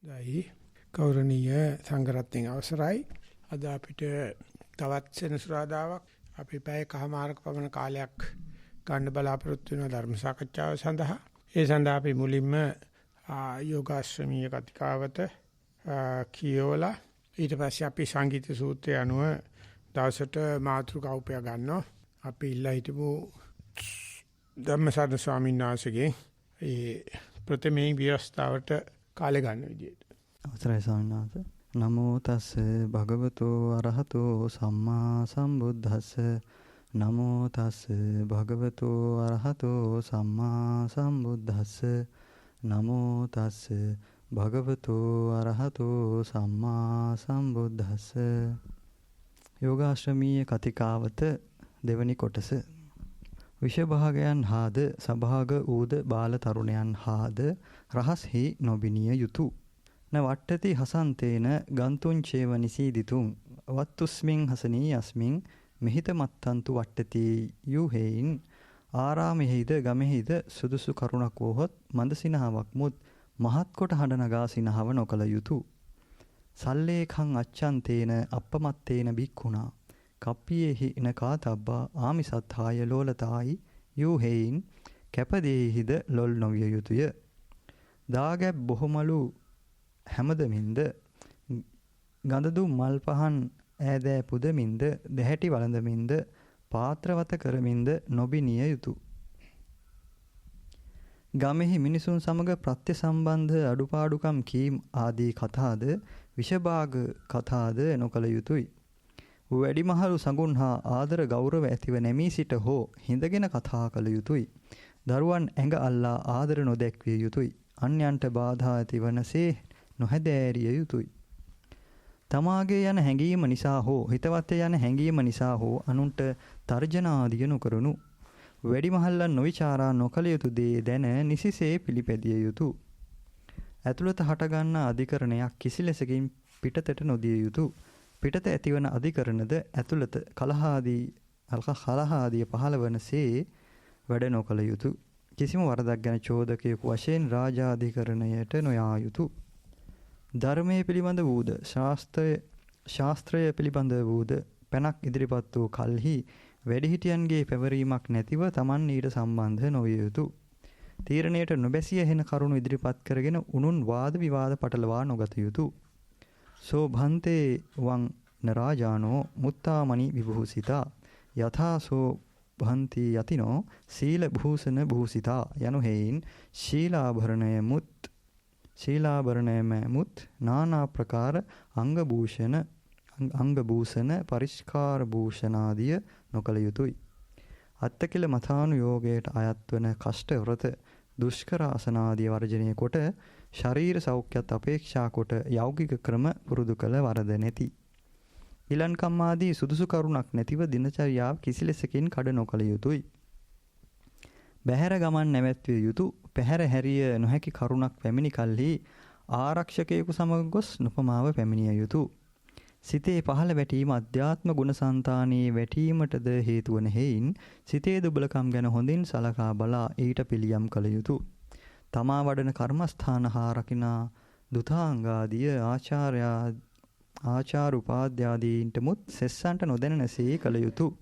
දෛ ගෞරවනීය සංඝරත්නයේ අවසරයි අද අපිට තවත් සෙනසුරාදාවක් අපි පැය කමාරක පමණ කාලයක් ගන්න බලාපොරොත්තු වෙන ධර්ම සාකච්ඡාව සඳහා ඒ සඳහා අපි මුලින්ම යෝගාශ්‍රමීය කතිකාවත කියවලා ඊට පස්සේ අපි සංගීත සූත්‍රය අනුව දවසට මාතෘකා උපය ගන්නවා අපි ඉල්ලා හිටපු ධම්මසාර ස්වාමීන් වහන්සේගේ ඒ ප්‍රථමයෙන් විවස්ථාවට කාලය ගන්න විදියට. අවසරයි ස්වාමීන් වහන්සේ. නමෝ තස්ස භගවතෝ අරහතෝ සම්මා සම්බුද්දස්ස. නමෝ තස්ස භගවතෝ අරහතෝ සම්මා සම්බුද්දස්ස. නමෝ තස්ස භගවතෝ අරහතෝ සම්මා සම්බුද්දස්ස. යෝගාශ්‍රමීය කතිකාවත දෙවනි කොටස. විෂභාගයන් හාද සභාග ඌද බාල තරුණයන් හාද රහස්හි නොබිනිය යුතු න වට්ටති හසන්තේන ගන්තුන් චේව නිසීදිතුන් වත්තුස්මින් හසනී යස්මින් මෙහිත මත්තන්තු වට්ටති යුහෙයින් ආරාමෙහිද ගමෙහිද සුදුසු කරුණක් වොහොත් මන්ද සිනහවක් මුත් මහත් කොට හඬ නගා සිනහව නොකළ යුතු සල්ලේඛං අච්ඡන්තේන අප්පමත්තේන බික්ඛුනා කප්පියේහි නකාතබ්බා ආමිසත්හාය ලෝලතායි යුහෙයින් කැපදේහිද ලොල් නොවිය යුතුය. දාගැබ් බොහොමලු හැමදමින්ද ගඳදු මල් පහන් ඈදෑ පුදමින්ද දෙහැටි වළඳමින්ද පාත්‍රවත කරමින්ද නොබිනිය යුතු. ගමෙහි මිනිසුන් සමග ප්‍රත්‍ය සම්බන්ධ අඩුපාඩුකම් කීම් ආදී කතාද විෂභාග කතාද නොකළ යුතුය. වැඩිමහලු සඟුන් හා ආදර ගෞරව ඇතිව නැමී සිට හෝ හිඳගෙන කතා කළ යුතුය. දරුවන් ඇඟ අල්ලා ආදර නොදැක්විය යුතුය. අන්‍යයන්ට බාධා ඇතිවනසේ නොහැදෑරිය යුතුය. තමාගේ යන හැඟීම නිසා හෝ හිතවත් යන හැඟීම නිසා හෝ අනුන්ට තර්ජනාදිය නොකරනු. වැඩිමහල්ලන් නොවිචාරා නොකළ යුතු දේ දැන නිසිසේ පිළිපැදිය යුතු. ඇතුළත හටගන්නා අධිකරණයක් කිසි ලෙසකින් පිටතට නොදිය යුතු. පිටත ඇතිවන අධිකරණද ඇතුළත කලහාදී පහළ වනසේ වැඩ නොකළ යුතු. කිසිම වරදක් ගැන චෝදකයෙකු වශයෙන් රාජාධිකරණයට නොයා යුතු. ධර්මයේ පිළිබඳ වූද ශාස්ත්‍රය පිළිබඳ වූද පැනක් ඉදිරිපත් වූ කල්හි වැඩිහිටියන්ගේ පැවරීමක් නැතිව Taman ඊට සම්බන්ධ නොවිය යුතු. තීරණයට නොබැසිය හෙන කරුණු ඉදිරිපත් කරගෙන උනුන් වාද විවාද පටලවා නොගත යුතු. සෝ භන්තේ වං නරාජානෝ මුත්තාමණි විභූසිතා යථා සෝ භන්ති යතිනෝ සීල භූෂණ භූසිතා යනු හේයින් ශීලාභරණයම මුත් නානා ප්‍රකාර අංග භූෂණ පරිස්කාර භූෂණාදිය නොකළ යුතුය. අත්තකිල මතානුයෝගයට අයත් වන කෂ්ට ව්‍රත දුෂ්කර ආසනාදිය වර්ජනය කොට ශරීර සෞඛ්‍යත් අපේක්ෂා කොට යෞගික ක්‍රම පුරුදු කළ වරද නැති. ඉලන්කම් ආදී සුදුසු කරුණක් නැතිව දිනචර්යාව කිසි ලෙසකින් කඩ නොකළ යුතුය. බහැර ගමන් නැවැත්විය යුතු. පැහැර හැරිය නොහැකි කරුණක් පැමිණි කල්හි ආරක්ෂකයෙකු සමග ගොස් නොපමාව පැමිණිය යුතු. සිතේ පහළ වැටීම අධ්‍යාත්ම ගුණසංතානයේ වැටීමටද හේතු වන හේයින් සිතේ දුබලකම් ගැන හොඳින් සලකා බලා ඊට පිළියම් කළ යුතු. තමා වඩන කර්මස්ථාන හා රකිනා දුතාංගාදිය ආචාර උපාධ්‍යාදීන්ට මුත් සෙස්සන්ට නොදැනෙනසේ කළ යුතු.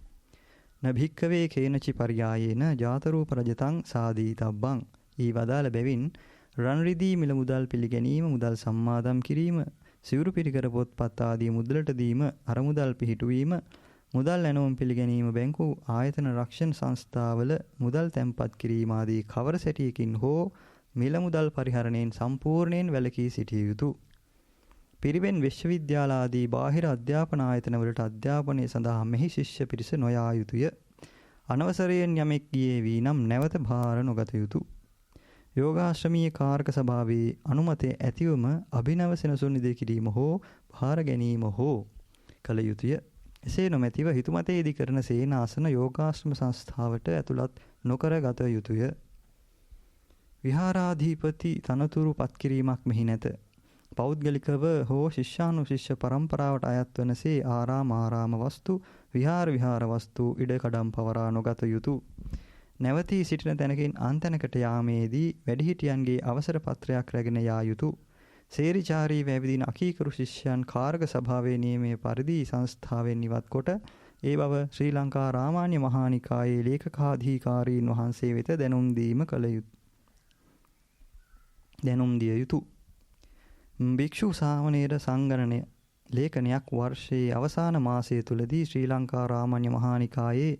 නභික්කවේ කේනචි පරියායේන ජාතරූප රජතං සාදී තබ්බං ඊ වදාළ බැවින් රන් රිදී මිල මුදල් පිළිගැනීම මුදල් සම්මාදම් කිරීම සිවුරු පිරිකර පොත්පත් ආදී මුදලට දීම අරමුදල් පිහිටුවීම මුදල් ඇනවුම් පිළිගැනීම බැංකු ආයතන රක්ෂණ සංස්ථාවල මුදල් තැන්පත් කිරීම ආදී කවර සැටියකින් හෝ මිල මුදල් පරිහරණයෙන් සම්පූර්ණයෙන් වැළකී සිටිය යුතු. පිරිවෙන් විශ්වවිද්‍යාල ආදී බාහිර අධ්‍යාපන ආයතනවලට අධ්‍යාපනය සඳහා මෙහි ශිෂ්‍ය පිරිස නොයා යුතුය. අනවසරයෙන් යමෙක් ගියේ වී නම් නැවත භාර නොගත යුතු. යෝගාශ්‍රමීය කාර්ක සභාවේ අනුමතය ඇතිවම අභිනව සෙනසුන් ඉදිරි කිරීම හෝ භාර ගැනීම හෝ කළ යුතුය. එසේ නොමැතිව හිතුමතේ ඉදි කරන සේනාසන යෝගාශ්‍රම සංස්ථාවට ඇතුළත් නොකර ගත යුතුය. විහාරාධිපති තනතුරු පත්කිරීමක් මෙහි නැත. පෞද්ගලිකව හෝ ශිෂ්‍යානුශිෂ්‍ය පරම්පරාවට අයත් වනසේ ආරාම වස්තු විහාර වස්තු ඉඩකඩම් පවරා නොගත යුතු. නැවතී සිටින තැනකින් අන්තැනකට යාමේදී වැඩිහිටියන්ගේ අවසර පත්‍රයක් රැගෙන යා යුතු. සේරිචාරී වැවිදින අකීකරු ශිෂ්‍යයන් කාර්ක සභාවේ නියමයේ පරිදි සංස්ථාවෙන් ඉවත් කොට ඒ බව ශ්‍රී ලංකා රාමාන්‍ය මහානිකායේ ලේකකාධිකාරීන් වහන්සේ වෙත දැනුම් දිය යුතුය. භික්ෂු සාමණේර සංගණනය ලේඛනයක් වර්ෂයේ අවසාන මාසය තුලදී ශ්‍රී ලංකා රාමාන්‍ය මහානිකායේ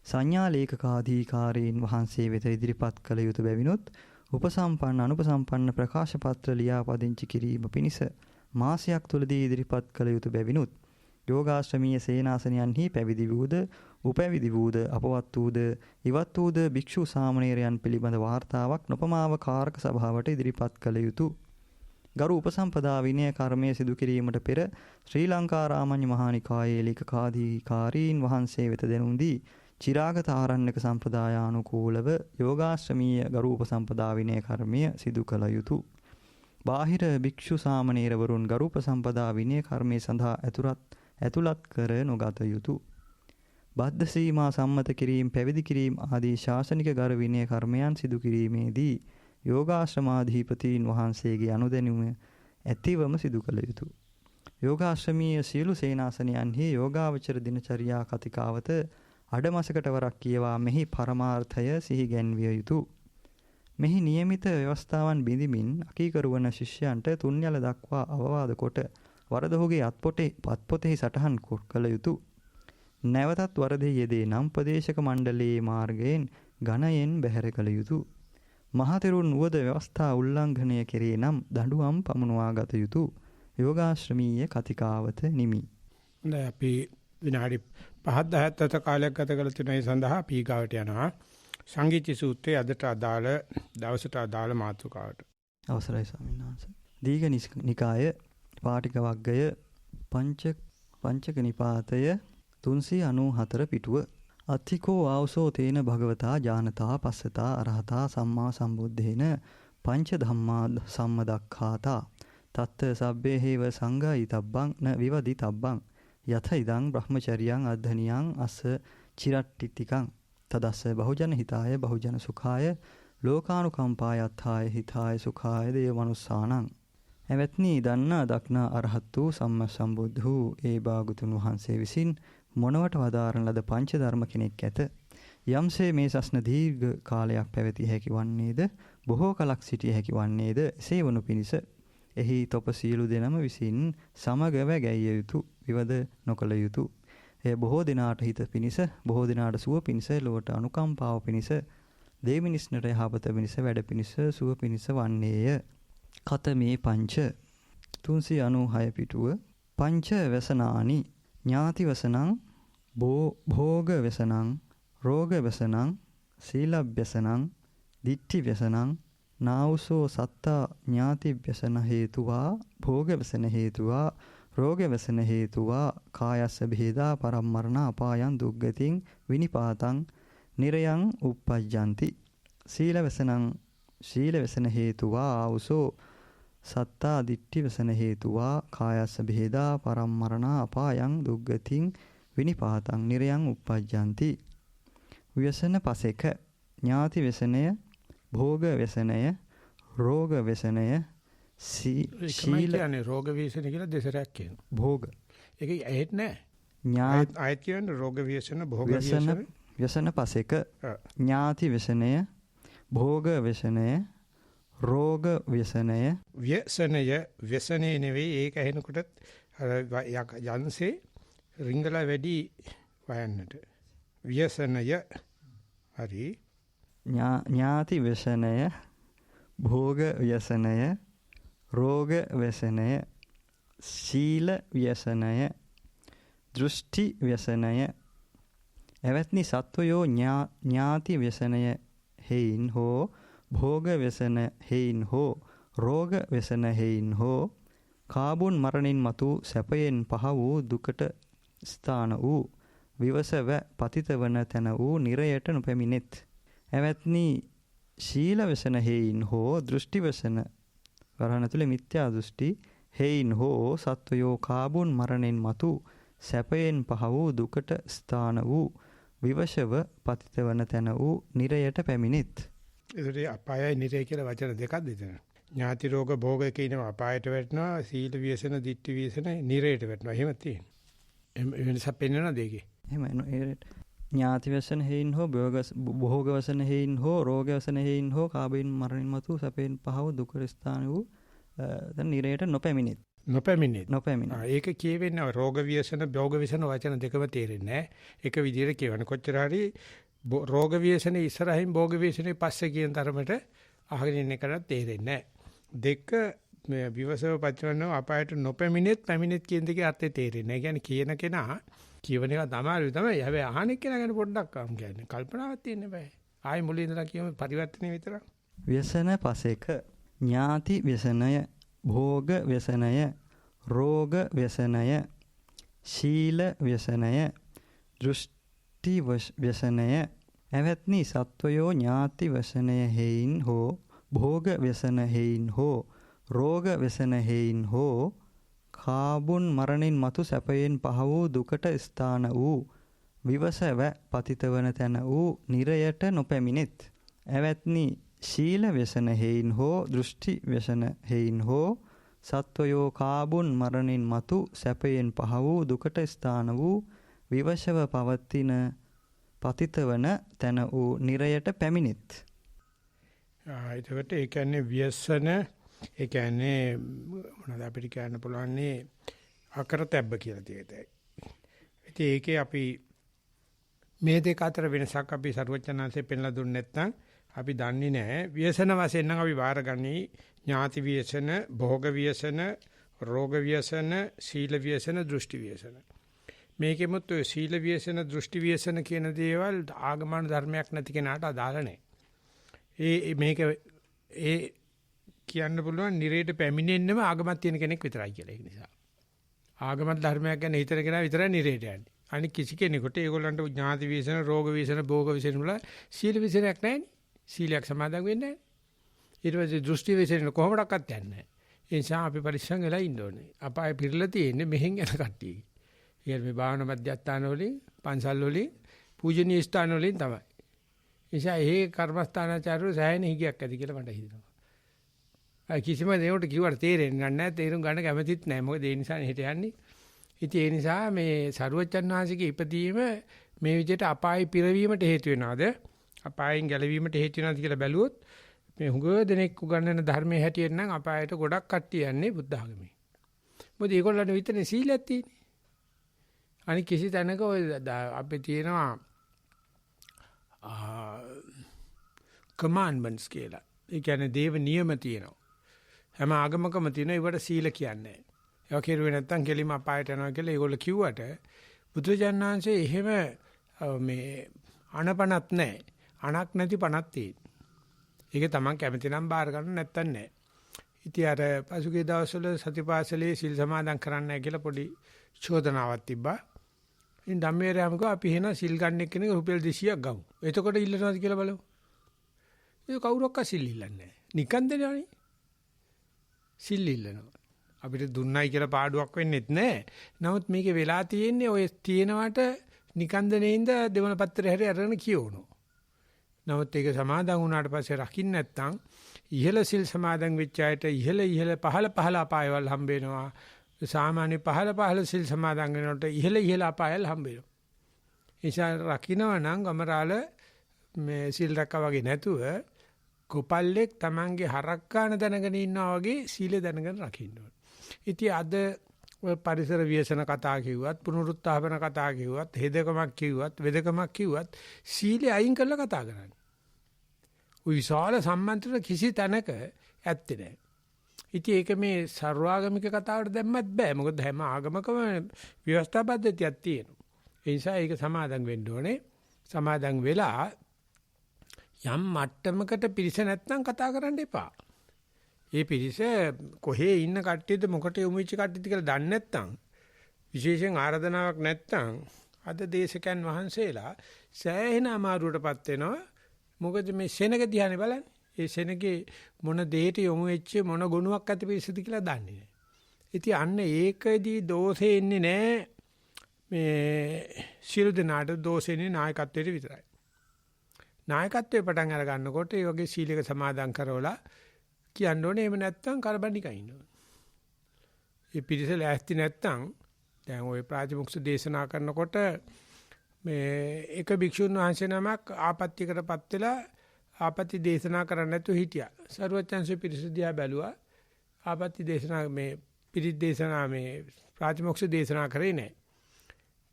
සංඥා ලේකකාධිකාරීන් වහන්සේ වෙත ඉදිරිපත් කළ යුතු බැවිනුත් උපසම්පන්න අනුපසම්පන්න ප්‍රකාශ පත්‍ර ලියා පදිංචි කිරීම පිණිස මාසයක් තුලදී ඉදිරිපත් කළ යුතු බැවිනුත් යෝගාශ්‍රමීය සේනාසනයන්හි පැවිදි වූද උපැවිදි වූද අපවත් වූද ඉවත් වූද භික්ෂු සාමණේරයන් පිළිබඳ වාර්තාවක් නොපමාව කාරක සභාවට ඉදිරිපත් කළ යුතුය. ගරු උපසම්පදා විනය කර්මය සිදු කිරීමට පෙර ශ්‍රී ලංකා රාමාන්‍ය මහානිකායේ ලේකකාධිකාරීන් වහන්සේ වෙත දැනුම් දී චිරාගත ආරණ්‍යක සම්ප්‍රදායානුකූලව යෝගාශ්‍රමීය ගරු උපසම්පදා විනය කර්මය සිදු කළ යුතුය. බාහිර භික්ෂු සාමණේරවරුන් ගරු උපසම්පදා විනය කර්මය සඳහා ඇතුළත් කර නොගත යුතුය. බද්ධ සීමා සම්මත කිරීම පැවිදි කිරීම ආදී ශාසනික ගරු විනය කර්මයන් සිදු කිරීමේදී යෝගාශ්‍රමාධිපතීන් වහන්සේගේ අනුදැනුම ඇතිවම සිදු කළ යුතුය. යෝගාශ්‍රමීය සියලු සේනාසනයන්හි යෝගාවචර දිනචර්යා කතිකාවත අඩමසකට වරක් කියවා මෙහි පරමාර්ථය සිහි ගැන්විය යුතුය. මෙහි නියමිත ව්‍යවස්ථාවන් බිඳිමින් අකීකරු වන ශිෂ්‍යයන්ට තුන්යල දක්වා අවවාද කොට වරදහුගේ පත්පොතෙහි සටහන් කළ යුතුය. නැවතත් වරදෙහි යෙදේ නම් ප්‍රදේශක මණ්ඩලයේ මාර්ගයෙන් ගණයෙන් බැහැර කළ යුතුය. මහතෙරුන් වුවද ව්‍යවස්ථා උල්ලංඝනය කෙරේ නම් දඬුවම් පමුණවා ගත යුතුය. යෝගාශ්‍රමීය කතිකාවත නිමි. හොඳයි අපි විනාඩි 5-10ක් කාලයක් ගත කළ තුනයි සඳහා පීගාවට යනවා. සංගීති සූත්‍රයේ අදට අදාළ දවසට අදාළ මාතෘකාවට. අවසරයි ස්වාමීන් වහන්සේ. දීඝ නිකාය පාටික වග්ගය පංචක නිපාතය 394 පිටුව. අත්ථිකෝ ආවසෝ තේන භගවතා ඥානතා පස්සතා අරහතා සම්මා සම්බුද්දේන පංච ධම්මා සම්මදක්ඛාතා තත්ත සබ්බේ හේව සංඝයිතබ්බං න විවදිතබ්බං යත ඉදං බ්‍රහ්මචර්යං අද්ධනියං අස්ස චිරට්ටිතිකං තදස්ස බහුජන හිතාය බහුජන සුඛාය ලෝකානුකම්පායත්ථාය හිතාය සුඛාය දේව මනුස්සානං. එවත්නි දන්නා දක්නා අරහත් වූ සම්මා සම්බුද්ධ ඒ භාගතුන් වහන්සේ විසින් මොනවට වදාරන ලද පංච ධර්ම කෙනෙක් ඇත. යම්සේ මේ සස්න දීර්ඝ කාලයක් පැවතිය හැකි වන්නේද බොහෝ කලක් සිටිය හැකි වන්නේද එසේ වනු පිණිස එහි තොප සියලු දෙනම විසින් සමගව ගැයිය යුතු විවද නොකළ යුතු. එය බොහෝ දිනාට හිත පිණිස බොහෝ දිනාට සුව පිණිස ලොවට අනුකම්පාව පිණිස දෙමිනිස්නට යහපත පිණිස වැඩ පිණිස සුව පිණිස වන්නේය. කතමේ පංච 396 පිටුව. පංච වසනානි ඥාති වසනං භෝග වසනං රෝග වසනං සීලබ්බසනං දිට්ඨි වසනං නාවසෝ සත්තා ඥාති වසන හේතුවා භෝග වසන හේතුවා රෝග වසන හේතුවා කායස්ස බෙහෙදා පරම්මරණ අපායන් දුක්ගතින් විනිපාතං නිරයං උප්පජ්ජಂತಿ. සීල වසන හේතුවා ආවසෝ සත්තා දිට්ඨි වසන හේතුවා කායස්ස බෙහෙදා පරම්මරණ අපායන් දුක්ගතින් විනිපාතං නිරයං උප්පජ්ජಂತಿ. ව්‍යසන පසෙක ඥාති වසනය භෝග වසනය රෝග වසනය සීල කියන්නේ රෝග ව්‍යසන කියලා දෙසරයක් කියනවා. භෝග ඒක ඇහෙත් නැහැ. ආයත් කියන්නේ රෝග ව්‍යසන භෝග ව්‍යසන පසෙක ඥාති වසනය භෝග වසනය රෝග ව්‍යසනය ව්‍යසනේ නෙවෙයි ඒක ඇහෙනකොට යන්සේ රිංගලා වැඩි වයන්නට ව්‍යසනය හරි ඥාති වසනය භෝග ව්‍යසනය රෝග ව්‍යසනය සීල ව්‍යසනය දෘෂ්ටි ව්‍යසනය. එවත්නි සත්වයෝ ඥාති ව්‍යසනය හේයින් හෝ භෝග ව්‍යසන හේයින් හෝ රෝග ව්‍යසන හේයින් හෝ කාබුන් මරණින් මතු සැපයෙන් පහ වූ දුකට ස්ථාන වූ විවසව පතිත වන තැන වූ නිරයට නොපැමිණෙත්. එවත්නි ශීල ව්‍යසන හේයින් හෝ දෘෂ්ටි ව්‍යසන වරහණ තුල මිත්‍යා දෘෂ්ටි හේයින් හෝ සත්වයෝ කාබුන් මරණින් මතු සැපයෙන් පහ වූ දුකට ස්ථාන වූ විවශව පතිත වන තැන වූ නිරයට පැමිණෙත්. ඒකට අපායයි නිරය කියලා වචන දෙකක් දෙතන. ඥාති රෝග භෝග කියනවා අපායට වැටෙනවා සීල ව්‍යසන ditthi ව්‍යසන නිරේට වැටෙනවා. එහෙම තියෙනවා. එහෙම වෙනසක් පෙන්වනවද ඒකේ? එහෙමයි. ඥාති වසන හේයින් හෝ භෝග වසන හේයින් හෝ රෝග වසන හේයින් හෝ කාබයින් මරණින් මතු සැපෙන් පහව දුක ස්ථාන වූ දැන් නිරේට නොපැමිණෙත්. නොපැමිණෙත්. ඒක කියවෙන්නේ රෝග ව්‍යසන භෝග ව්‍යසන වචන දෙකම තේරෙන්නේ නැහැ. එක විදිහට කියවන කොච්චර හරි රෝග ව්‍යසන ඉස්සරහින් භෝග ව්‍යසනේ පස්සේ කියන තරමට අහගෙන ඉන්න එකට තේරෙන්නේ නැහැ. දෙක මේ විවසව පච්චවන්නව අපායට නොපැමිණෙත් පැමිණෙත් කියන දෙකේ අර්ථය තේරෙන්නේ නැහැ. කියන්නේ කියන කෙනා කියවන එක තමයි. හැබැයි අහන එක්කෙනා ගැන පොඩ්ඩක් කියන්නේ කල්පනාවක් තියෙන්න බෑ. ආයි මුලින් ඉඳලා කියමු පරිවර්තනය විතරක්. ව්‍යසන පසේක ඥාති ව්‍යසනය, භෝග ව්‍යසනය, රෝග ව්‍යසනය, ශීල ව්‍යසනය, දෘෂ්ටි ව්‍යසනය එවත්නි සත්වයෝ ඥාති ව්‍යසනය හේයින් හෝ භෝග ව්‍යසන හේයින් හෝ රෝග ව්‍යසන හේයින් හෝ කාබුන් මරණින් මතු සැපයෙන් පහ වූ දුකට ස්ථාන වූ විවසව පතිතවන තැන වූ නිරයට නොපැමිණෙත්. එවත්නි ශීල ව්‍යසන හේයින් හෝ දෘෂ්ටි ව්‍යසන හේයින් හෝ සත්වයෝ කාබුන් මරණින් මතු සැපයෙන් පහ වූ දුකට ස්ථාන වූ විවශව පවතින පතිතවන තැන වූ නිරයට පැමිණෙත්. එතකොට ඒ කියන්නේ ව්‍යසන ඒ කියන්නේ මොනවද අපිට කියන්න පුළුවන්නේ අකරතැබ්බ කියලා තියෙයි. ඉතින් ඒකේ අපි මේ දෙක අතර වෙනසක් අපි සරුවචනාංශයෙන් පෙන්ලා දුන්නේ නැත්නම් අපි දන්නේ නැහැ. ව්‍යසන වශයෙන් නම් අපි වාරගනි ඥාති ව්‍යසන, භෝග ව්‍යසන, රෝග ව්‍යසන, සීල ව්‍යසන, දෘෂ්ටි ව්‍යසන. මේකෙමුත් ඔය සීල ව්‍යසන, දෘෂ්ටි ව්‍යසන කියන දේවල් ආගමන ධර්මයක් නැති කෙනාට අදාළ නැහැ. මේක කියන්න පුළුවන් නිරේට පැමිණෙන්නම ආගමක් තියෙන කෙනෙක් විතරයි කියලා. ඒක නිසා ආගමත් ධර්මයක් ගැන හිතන කෙනා විතරයි නිරේට යන්නේ. අනික කිසි කෙනෙකුට ඒගොල්ලන්ට ඥාති ව්‍යසන, රෝග ව්‍යසන, භෝග ව්‍යසන වල සීල ව්‍යසනයක් නැහැ. සීලයක් සමාදන් වෙන්නේ නැහැ. ඊට පස්සේ දෘෂ්ටි ව්‍යසන කොහොමඩක්වත් යන්නේ නැහැ. ඒ නිසා අපි පරිස්සම් වෙලා ඉන්න ඕනේ. අපාය පිරලා තියෙන්නේ මෙහෙන් යන කට්ටිය. ඊයර මේ භාවනා මධ්‍යස්ථාන වලින්, පන්සල් වලින්, පූජනීය ස්ථාන වලින් තමයි. ඒ නිසා ඒ කර්මස්ථානාචාර්යව සෑහෙන හිගයක් ඇති කියලා මට හිතෙනවා. කිසිම දෙයකට කිව්වට තේරෙන්නේ නැහැ. තේරුම් ගන්න කැමතිත් නැහැ. මොකද ඒ නිසානේ හෙට යන්නේ. ඉතින් ඒ නිසා මේ සරුවච්චන් වහන්සේගේ ඉපදීම මේ විදිහට අපායි පිරවීමට හේතු වෙනවද? අපායෙන් ගැලවීමට හේතු වෙනවද කියලා බැලුවොත් මේ හුඟ දෙනෙක් උගන්වන ධර්මයේ හැටියට නම් අපායට ගොඩක් කට්ටිය යන්නේ බුද්ධ ආගමේ. මොකද ඒගොල්ලන්ට විතරනේ සීලයක් තියෙන්නේ. අනික කිසි තැනක ඔය අපි තියෙනවා commandments කියලා. ඒ කියන්නේ දේව නියම තියෙනවා. හැම ආගමකම තියෙන ඒවට සීල කියන්නේ නැහැ. ඒවා කෙරුවේ නැත්තම් කෙලිම අපායට යනවා කියලා ඒගොල්ලෝ කිව්වට බුදුජානනාංශයේ එහෙම මේ අනපනත් නැහැ. අනක් නැති පනක් තියෙන. ඒක තමන් කැමති නම් බාර ගන්න නැත්තම් නැහැ. ඉතින් අර පසුගිය දවස්වල සතිපාසලේ සිල් සමාදන් කරන්න නැහැ කියලා පොඩි චෝදනාවක් තිබ්බා. ඉතින් ධම්මේරයම කිව්වා අපි එහෙනම් සිල් ගන්න එක්කෙනෙක් රුපියල් 200ක් ගමු. එතකොට ඉල්ලනවාද කියලා බලමු. ඒක කවුරක්වත් සිල් ඉල්ලන්නේ නැහැ. නිකන් දෙනවනේ. සිල් ඉල්ලනවා. අපිට දුන්නයි කියලා පාඩුවක් වෙන්නෙත් නැහැ. නමුත් මේකේ වෙලා තියෙන්නේ ඔය තියෙනවට නිකන් දෙනින්ද දෙවන පත්‍රය හැරි අරගෙන කියවනවා. නමුත් ඒක සමාදන් වුණාට පස්සේ රකින්න නැත්නම් ඉහළ සිල් සමාදන් වෙච්ච අයට ඉහළ පහළ අපායවල් හම්බ වෙනවා. සාමාන්‍ය පහළ සිල් සමාදන් වෙනකොට ඉහළ අපායල් හම්බ වෙනවා. ඒසා රකින්නවා නම් ගමරාල මේ සිල් රැක්කා වගේ නැතුව කොපල්ලෙක් Tamange හරක් ගන්න දැනගෙන ඉන්නවා වගේ සීල දැනගෙන රකින්න ඕනේ. ඉතින් අද ඔය පරිසර ව්‍යසන කතා කිව්වත්, පුනරුත්ථාපන කතා කිව්වත්, හෙදකමක් කිව්වත්, වෙදකමක් කිව්වත් සීලය අයින් කරලා කතා කරන්නේ. ওই විශාල සම්මන්ත්‍රණ කිසි තැනක ඇත්තේ නැහැ. ඉතින් ඒක මේ සර්වාගමික කතාවට දැම්මත් බෑ. මොකද හැම ආගමකම ව්‍යවස්ථා පද්ධතියක් තියෙනවා. ඒ නිසා ඒක සමාදන් වෙන්න ඕනේ. සමාදන් වෙලා යම් මට්ටමකට පිරිස නැත්නම් කතා කරන්න එපා. ඒ පිරිස කොහේ ඉන්න කට්ටියද මොකට යොමු වෙච්ච කට්ටියද කියලා දන්නේ නැත්නම් විශේෂයෙන් ආරාධනාවක් නැත්නම් අද දේශකයන් වහන්සේලා සෑහෙන අමාරුවටපත් වෙනවා. මොකද මේ සෙනග දිහානේ බලන්නේ. ඒ සෙනගේ මොන දෙයට යොමු වෙච්ච මොන ගුණයක් ඇති පිරිසද කියලා දන්නේ නැහැ. ඉතින් අන්න ඒකෙදී දෝෂේ ඉන්නේ නැහැ. මේ සියලු දෙනාට දෝෂේ ඉන්නේ නායකත්වයට විතරයි. නායකත්වයේ පටන් අර ගන්නකොට ඒ වගේ සීලයක සමාදන් කරවලා කියන්න ඕනේ. එහෙම නැත්නම් කරබන්නිකයි ඉන්න ඕනේ. මේ පිරිස ලෑස්ති නැත්නම් දැන් ওই ප්‍රාතිමොක්ෂ දේශනා කරනකොට මේ එක භික්ෂුන් වහන්සේ නමක් ආපත්‍යකටපත් වෙලා ආපත්‍ය දේශනා කරන්න නැතුව හිටියා. සරුවචන්සේ පිරිස දිහා බැලුවා. ආපත්‍ය දේශනා මේ පිරිස් දේශනා මේ ප්‍රාතිමොක්ෂ දේශනා කරේ නැහැ.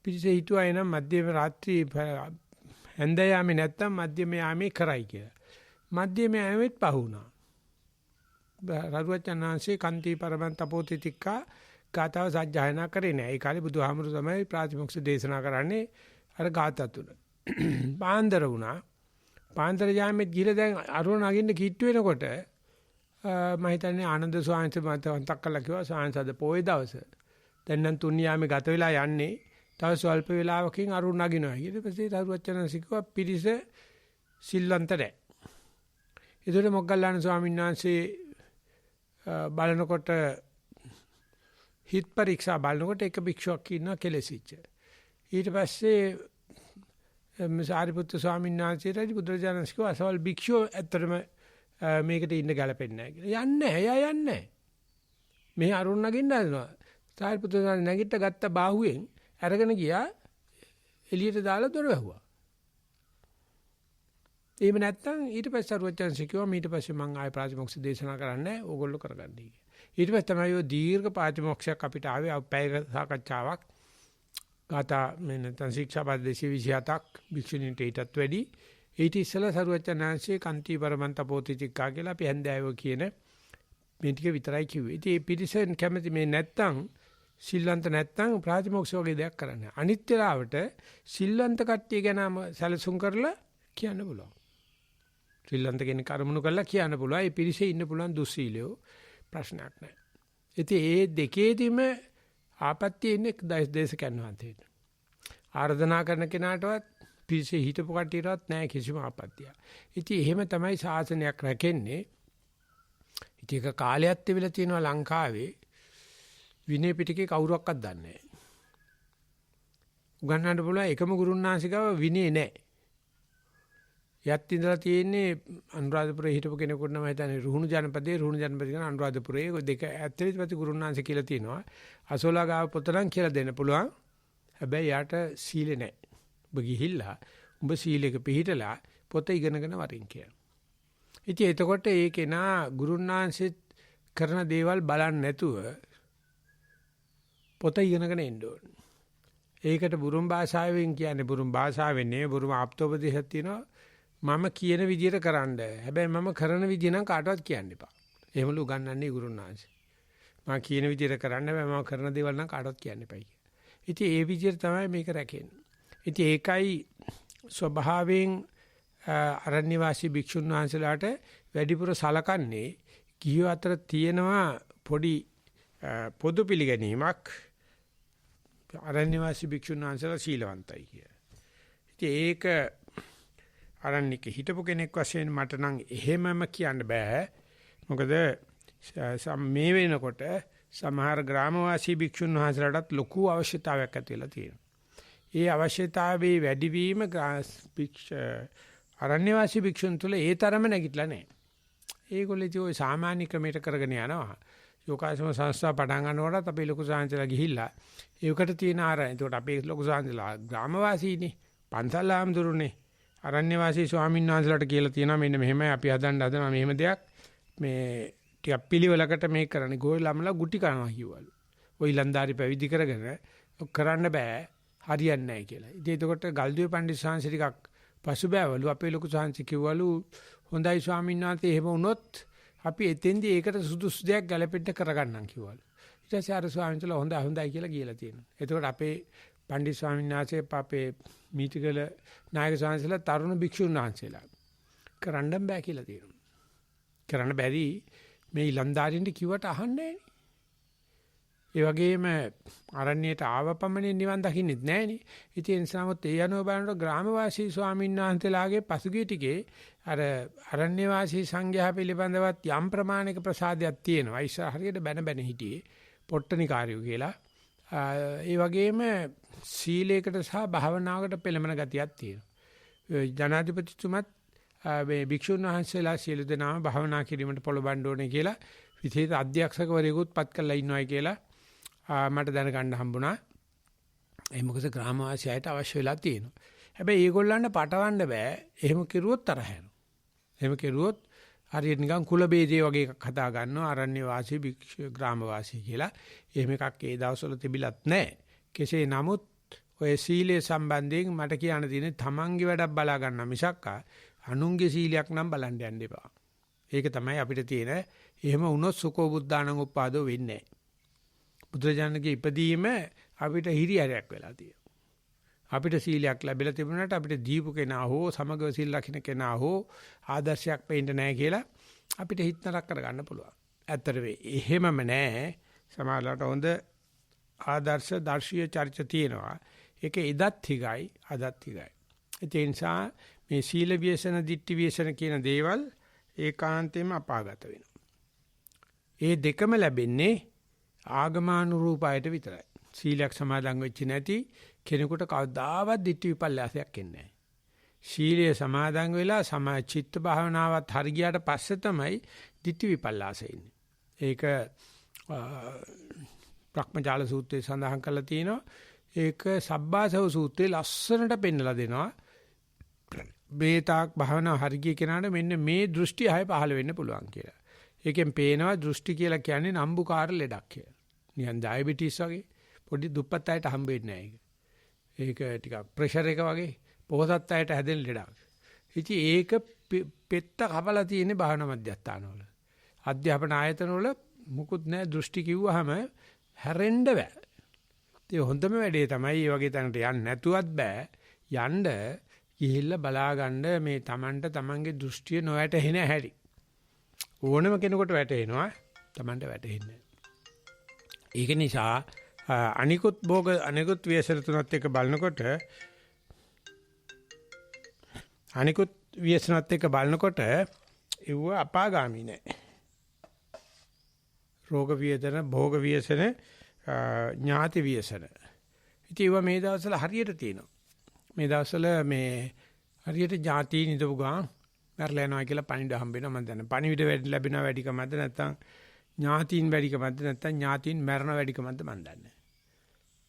පිරිස හිතුවා එනම් මධ්‍යම රාත්‍රී හැන්දෑයාමේ නැත්තම් මධ්‍යම යාමේ කරයි කියලා. මධ්‍යම යාමෙත් පහ වුණා. රරුවචනාංශේ කාන්ති පරමන් තපෝතිතික්කා ගාතාව සජ්ජායනා කරේ නැහැ. ඒ කාලේ බුදුහාමුදුරු තමයි ප්‍රාතිමොක්ෂ දේශනා කරන්නේ අර ගාථා තුන. පාන්දර වුණා. පාන්දර යාමෙත් ගිහලා දැන් අරුණ නගින්න කිට්ටු වෙනකොට මම හිතන්නේ ආනන්ද ස්වාමීන් වහන්සේ මට වන්තක් කළා කිව්වා ස්වාමීන් වහන්සේ පොයේ දවස. දැන් නම් තුන් යාමේ ගත වෙලා යන්නේ. තව ස්වල්ප වේලාවකින් අරුණ නගිනවා. ඊට පස්සේ රරුවචන සිකුවා පිරිස සිල්වන්ත නැහැ. ඒතර මොග්ගල්ලාන ස්වාමීන් වහන්සේ බලනකොට හිත් පරීක්ෂා බලනකොට එක භික්ෂුවක් ඉන්නවා කෙලෙසිච්ච. ඊට පස්සේ සාරිපුත්තු ස්වාමීන් වහන්සේට බුදුරජාණන් කිව්වා අසවල් භික්ෂුව ඇත්තටම මේකට ඉන්න ගැලපෙන්නේ නැහැ කියලා. යන්නේ නැහැ. එයා යන්නේ නැහැ. මේ අරුණ නගින්න හදනවා. සාරිපුත්තු ස්වාමීන් නැගිට ගත්ත බාහුවෙන් අරගෙන ගියා එළියට දාලා දොර වැහුවා. එහෙම නැත්නම් ඊට පස්සේ සරුවචන්සේ කිව්වා ඊට පස්සේ මම ආයෙ ප්‍රාතිමොක්ෂ දේශනා කරන්නේ ඕගොල්ලෝ කරගන්නයි කියලා. ඊට පස්සේ තමයි ඔය දීර්ඝ ප්‍රාතිමොක්ෂයක් අපිට ආවේ පැයක සාකච්ඡාවක්. ගාථා මේ නැත්නම් ශික්ෂාපද 227ක් භික්ෂුණීන්ට ඊටත් වැඩි. ඊට ඉස්සෙල්ලා සරුවචනාංශයේ කාන්ති පරමන්ත පෝතිචික්කා කියලා අපි හැන්දෑවෝ කියන මේ ටික විතරයි කිව්වේ. ඉතින් මේ පිරිසෙන් කැමති මේ නැත්නම් සිල්වන්ත නැත්නම් ප්‍රාතිමොක්ෂ වගේ දෙයක් කරන්නේ. අනිත් වෙලාවට සිල්වන්ත කට්ටිය ගැනම සැලසුම් කරලා කියන්න පුළුවන්. සිල්වන්ත කෙනෙක් අරමුණු කරලා කියන්න පුළුවන්. ඒ පිරිසේ ඉන්න පුළුවන් දුස්සීලයෝ ප්‍රශ්නයක් නැහැ. ඉතින් ඒ දෙකේදීම ආපත්‍ය ඉන්නේ දේශකයන් වහන්සේට. ආර්දනා කරන කෙනාටවත් පිරිසේ හිටපු කට්ටියටවත් නැහැ කිසිම ආපත්‍යක්. ඉතින් එහෙම තමයි ශාසනයක් රැකෙන්නේ. ඉතින් ඒක කාලයක් තිබිලා තියෙනවා ලංකාවේ විනය පිටකේ කවුරක්වත් දන්නේ නැහැ. උගන්වන්න පුළුවන් එකම ගුරුන්නාංශිකව විනය නැහැ. යත් ඉඳලා තියෙන්නේ අනුරාධපුරේ හිටපු කෙනෙකුට නම් හිතන්නේ රුහුණු ජනපදයේ කියන අනුරාධපුරේ දෙක ඇත්තටම ගුරුන්නාංශ කියලා තියෙනවා. අසෝලා ගාව පොත නම් කියලා දෙන්න පුළුවන්. හැබැයි යාට සීලෙ නැහැ. ඔබ ගිහිල්ලා ඔබ සීලෙක පිළිහිටලා පොත ඉගෙනගෙන වරින් කියලා. ඉතින් එතකොට ඒ කෙනා ගුරුන්නාංශෙත් කරන දේවල් බලන්නේ නැතුව පොත ඉගෙනගෙන එන්න ඕනේ. ඒකට බුරුම් භාෂාවෙන් කියන්නේ බුරුම් භාෂාවෙන් නෙවෙයි බුරුම් ආප්තෝපදේශයක් තියෙනවා. මම කියන විදියට කරන්න. හැබැයි මම කරන විදිය නම් කාටවත් කියන්න එපා. එහෙමලු උගන්වන්නේ ගුරුනාංශ. මම කියන විදියට කරන්න හැබැයි මම කරන දේවල් නම් කාටවත් කියන්න එපයි කියලා. ඉතින් ඒ විදියට තමයි මේක රැකෙන්නේ. ඉතින් ඒකයි ස්වභාවයෙන් අරණ්‍ය වාසී භික්ෂුන් වහන්සේලාට වැඩිපුර සලකන්නේ කිහිව අතර තියෙනවා පොඩි පොදු පිළිගැනීමක් අරණ්‍ය වාසී භික්ෂුන් වහන්සේලා සීලවන්තයි කිය. ඉතින් ඒක අරණ්‍යක හිටපු කෙනෙක් වශයෙන් මට නම් එහෙමම කියන්න බෑ. මොකද මේ වෙනකොට සමහර ග්‍රාමවාසී භික්ෂුන් වහන්සේලාටත් ලොකු අවශ්‍යතාවයක් ඇති වෙලා තියෙනවා. ඒ අවශ්‍යතාවයේ වැඩිවීම අරණ්‍යවාසී භික්ෂුන් තුළ ඒ තරම නැගිටලා නැහැ. ඒගොල්ලෝ ඉතින් ওই සාමාන්‍ය ක්‍රමයට කරගෙන යනවා. යෝගාසම සංස්ථා පටන් ගන්නකොටත් අපි ලොකු සාංශලා ගිහිල්ලා ඒකට තියෙන ආරය. ඒකට අපේ ලොකු සාංශලා ග්‍රාමවාසීනේ, පන්සල් ආම්දුරුනේ, අරණ්‍යවාසී ස්වාමීන් වහන්සේලාට කියලා තියෙනවා මෙන්න මෙහෙමයි අපි හදනවා මෙහෙම දෙයක්. මේ ටිකක් පිළිවෙලකට මේක කරන්නේ. ගෝලම්ලා ගුටි කනවා කිව්වලු. ওই ලන්දාරි පැවිදි කරගෙන කරන්න බෑ, හරියන්නේ නැහැ කියලා. ඉතින් එතකොට ගල්දුවේ පණ්ඩිත සාංශ ටිකක් පසුබෑවලු අපේ ලොකු සාංශ කිව්වලු හොඳයි ස්වාමීන් වහන්සේ එහෙම වුණොත් අපි එතෙන්දී ඒකට සුදුසු දෙයක් ගැලපෙන්න කරගන්නම් කිව්වලු. ඊට පස්සේ අර ස්වාමීන් වහන්සේලා හොඳයි කියලා කියලා තියෙනවා. එතකොට අපේ පණ්ඩිත ස්වාමීන් වහන්සේ අපේ මීතිකල නායක ස්වාමීන්සලා තරුණ භික්ෂුන් වහන්සේලා කරන්න බෑ කියලා තියෙනවා. කරන්න බැරි මේ ඉලන්දාරින්ට කිව්වට අහන්නේ නැහැ. ඒ වගේම අරණ්‍යයට ආවපමණින් නිවන් දකින්නෙත් නැහනේ. ඉතින් ඒ නිසාමත් ඒ අනුව බලනකොට ග්‍රාමවාසී ස්වාමීන් වහන්සේලාගේ පසුගිය ටිකේ අර අරණ්‍යවාසී සංඝයා පිළිබඳවත් යම් ප්‍රමාණික ප්‍රසාදයක් තියෙනවා. ඉස්සර හරියට බැන හිටියේ පොට්ටනිකාරයෝ කියලා. ඒ වගේම සීලයකට සහ භාවනාවකට පෙළමන ගතියක් තියෙනවා. ජනාධිපතිතුමත් මේ භික්ෂුන් වහන්සේලා සියලු දෙනාම භාවනා කිරීමට පොළඹවන්න ඕනේ කියලා විශේෂ අධ්‍යක්ෂකවරයෙකුත් පත් කරලා ඉන්නවයි කියලා මට දැනගන්න හම්බුණා. ඒ මොකද ග්‍රාමවාසීයිට අවශ්‍ය වෙලා තියෙනවා. හැබැයි ඒගොල්ලන්ට පටවන්න බෑ. එහෙම කෙරුවොත් තරහ යනවා. එහෙම කෙරුවොත් හරියට නිකන් කුල ભેදේ වගේ එකක් හදා ගන්නවා ආරණ්‍ය වාසී භික්ෂු ග්‍රාමවාසී කියලා. එහෙම එකක් ඒ දවස්වල තිබිලත් නැහැ. කෙසේ නමුත් ඔය සීලයේ සම්බන්ධයෙන් මට කියන්න තියෙන්නේ තමන්ගේ වැඩක් බලා ගන්න මිසක් අනුන්ගේ සීලයක් නම් බලන්න යන්න එපා. ඒක තමයි අපිට තියෙන. එහෙම වුණොත් සුකෝ බුද්ධානං උපාදෝ වෙන්නේ නැහැ. බුදුරජාණන්ගේ ඉපදීම අපිට හිරිහැරයක් වෙලා තියෙනවා. අපිට සීලයක් ලැබිලා තිබුණාට අපිට දීපු කෙනා හෝ සමගව සීල් රකින්න කෙනා හෝ ආදර්ශයක් වෙන්න නැහැ කියලා අපිට හිත නරක කරගන්න පුළුවන්. ඇත්තට එහෙමම නැහැ. සමහරවිට හොඳ ආදර්ශ දර්ශීය චරිත තියෙනවා. ඒක එදත් හිගයි අදත් හිගයි. ඒ නිසා මේ සීල ව්‍යසන දිට්ඨි ව්‍යසන කියන දේවල් ඒකාන්තයෙන්ම අපාගත වෙනවා. ඒ දෙකම ලැබෙන්නේ ආගමානුරූපයට විතරයි. සීලයක් සමාදන් වෙච්ච නැති කෙනෙකුට කවදාවත් දිට්ඨි විපල්ලාසයක් එන්නේ නැහැ. සීලය සමාදන් වෙලා සමාචිත්ත භාවනාවත් හරි ගියාට පස්සේ තමයි දිට්ඨි විපල්ලාසෙ ඉන්නේ. ඒක බ්‍රහ්මජාල සූත්‍රයේ සඳහන් කරලා තියෙනවා. ඒක සබ්බාසව සූත්‍රයේ ලස්සනට පෙන්නලා දෙනවා. බේතාක් භාවනා හරි ගිය කෙනාට මෙන්න මේ දෘෂ්ටි ආයෙ පහළ වෙන්න පුළුවන් කියලා. ඒකෙන් පේනවා දෘෂ්ටි කියලා කියන්නේ නම්බුකාර ලෙඩක් කියලා. නිකන් ඩයබටිස් වගේ පොඩි දුප්පත් අයට හම්බ වෙන්නේ නැහැ ඒක. ඒක ටිකක් ප්‍රෙෂර් එක වගේ පොහොසත් අයට හැදෙන ලෙඩක්. ඉතින් ඒක පෙත්ත කපලා තියෙන්නේ භාවනා මධ්‍යස්ථානවල. අධ්‍යාපන ආයතනවල මුකුත් නැහැ දෘෂ්ටි කිව්වහම හැරෙන්න බෑ. ඒ හොඳම වැඩේ තමයි මේ වගේ තැනකට යන්න නැතුවත් බෑ. යන්න ගිහිල්ලා බලාගන්න මේ Tamanට Tamanගේ දෘෂ්ටිය නොවැටෙන හැටි. ඕනම කෙනෙකුට වැටෙනවා Tamanට වැටෙන්නේ. ඒක නිසා අනිකුත් භෝග අනිකුත් ව්‍යසන තුනත් එක බලනකොට ඒව අපාගාමී නෑ. රෝග ව්‍යසන, භෝග ව්‍යසන, ඥාති ව්‍යසන. ඉතින් ඒව මේ දවස්වල හරියට තියෙනවා. මේ දවස්වල මේ හරියට ඥාති නිදපු ගාන මැරලා යනවා කියලා පණිවිඩ හම්බ වෙනවා. මම දන්නේ පණිවිඩ වැඩි ලැබෙනවා වැඩිකමද නැත්නම් ඥාතීන් වැඩිකමද නැත්නම් ඥාතීන් මැරෙන වැඩිකමද මම දන්නේ.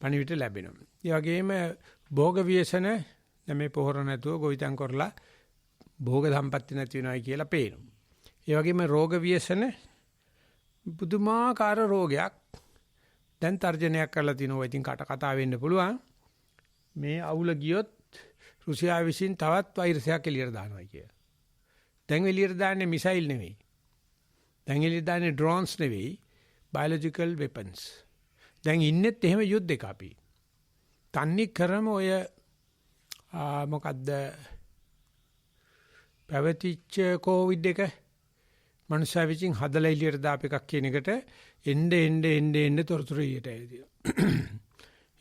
පණිවිඩ ලැබෙනවා. ඒ වගේම භෝග ව්‍යසන මේ පොහොර නැතුව ගොවිතැන් කරලා භෝග සම්පatti නැති වෙනවා කියලා පේනවා. ඒ වගේම රෝග ව්‍යසන පුදුමාකාර රෝගයක් දැන් තර්ජනයක් කරලා තිනවා. ඉතින් කට කතා වෙන්න පුළුවන්. මේ අවුල ගියොත් රුසියාව විසින් තවත් වෛරසයක් එළියට දානවා කියලා. දැන් එළියට දාන්නේ මිසයිල් නෙවෙයි. දැන් එළියට දාන්නේ ඩ්‍රෝන්ස් නෙවෙයි. Biological weapons. දැන් ඉන්නෙත් එහෙම යුද්ධයක අපි. තන්නේ කරම ඔය මොකද්ද පැවතිච්ච කොවිඩ් එක මනුෂ්‍ය විසින් හදලා එළියට දාප එකක් කියන එකට එන්න තොරතුරු ඊට ඇවිදිනවා.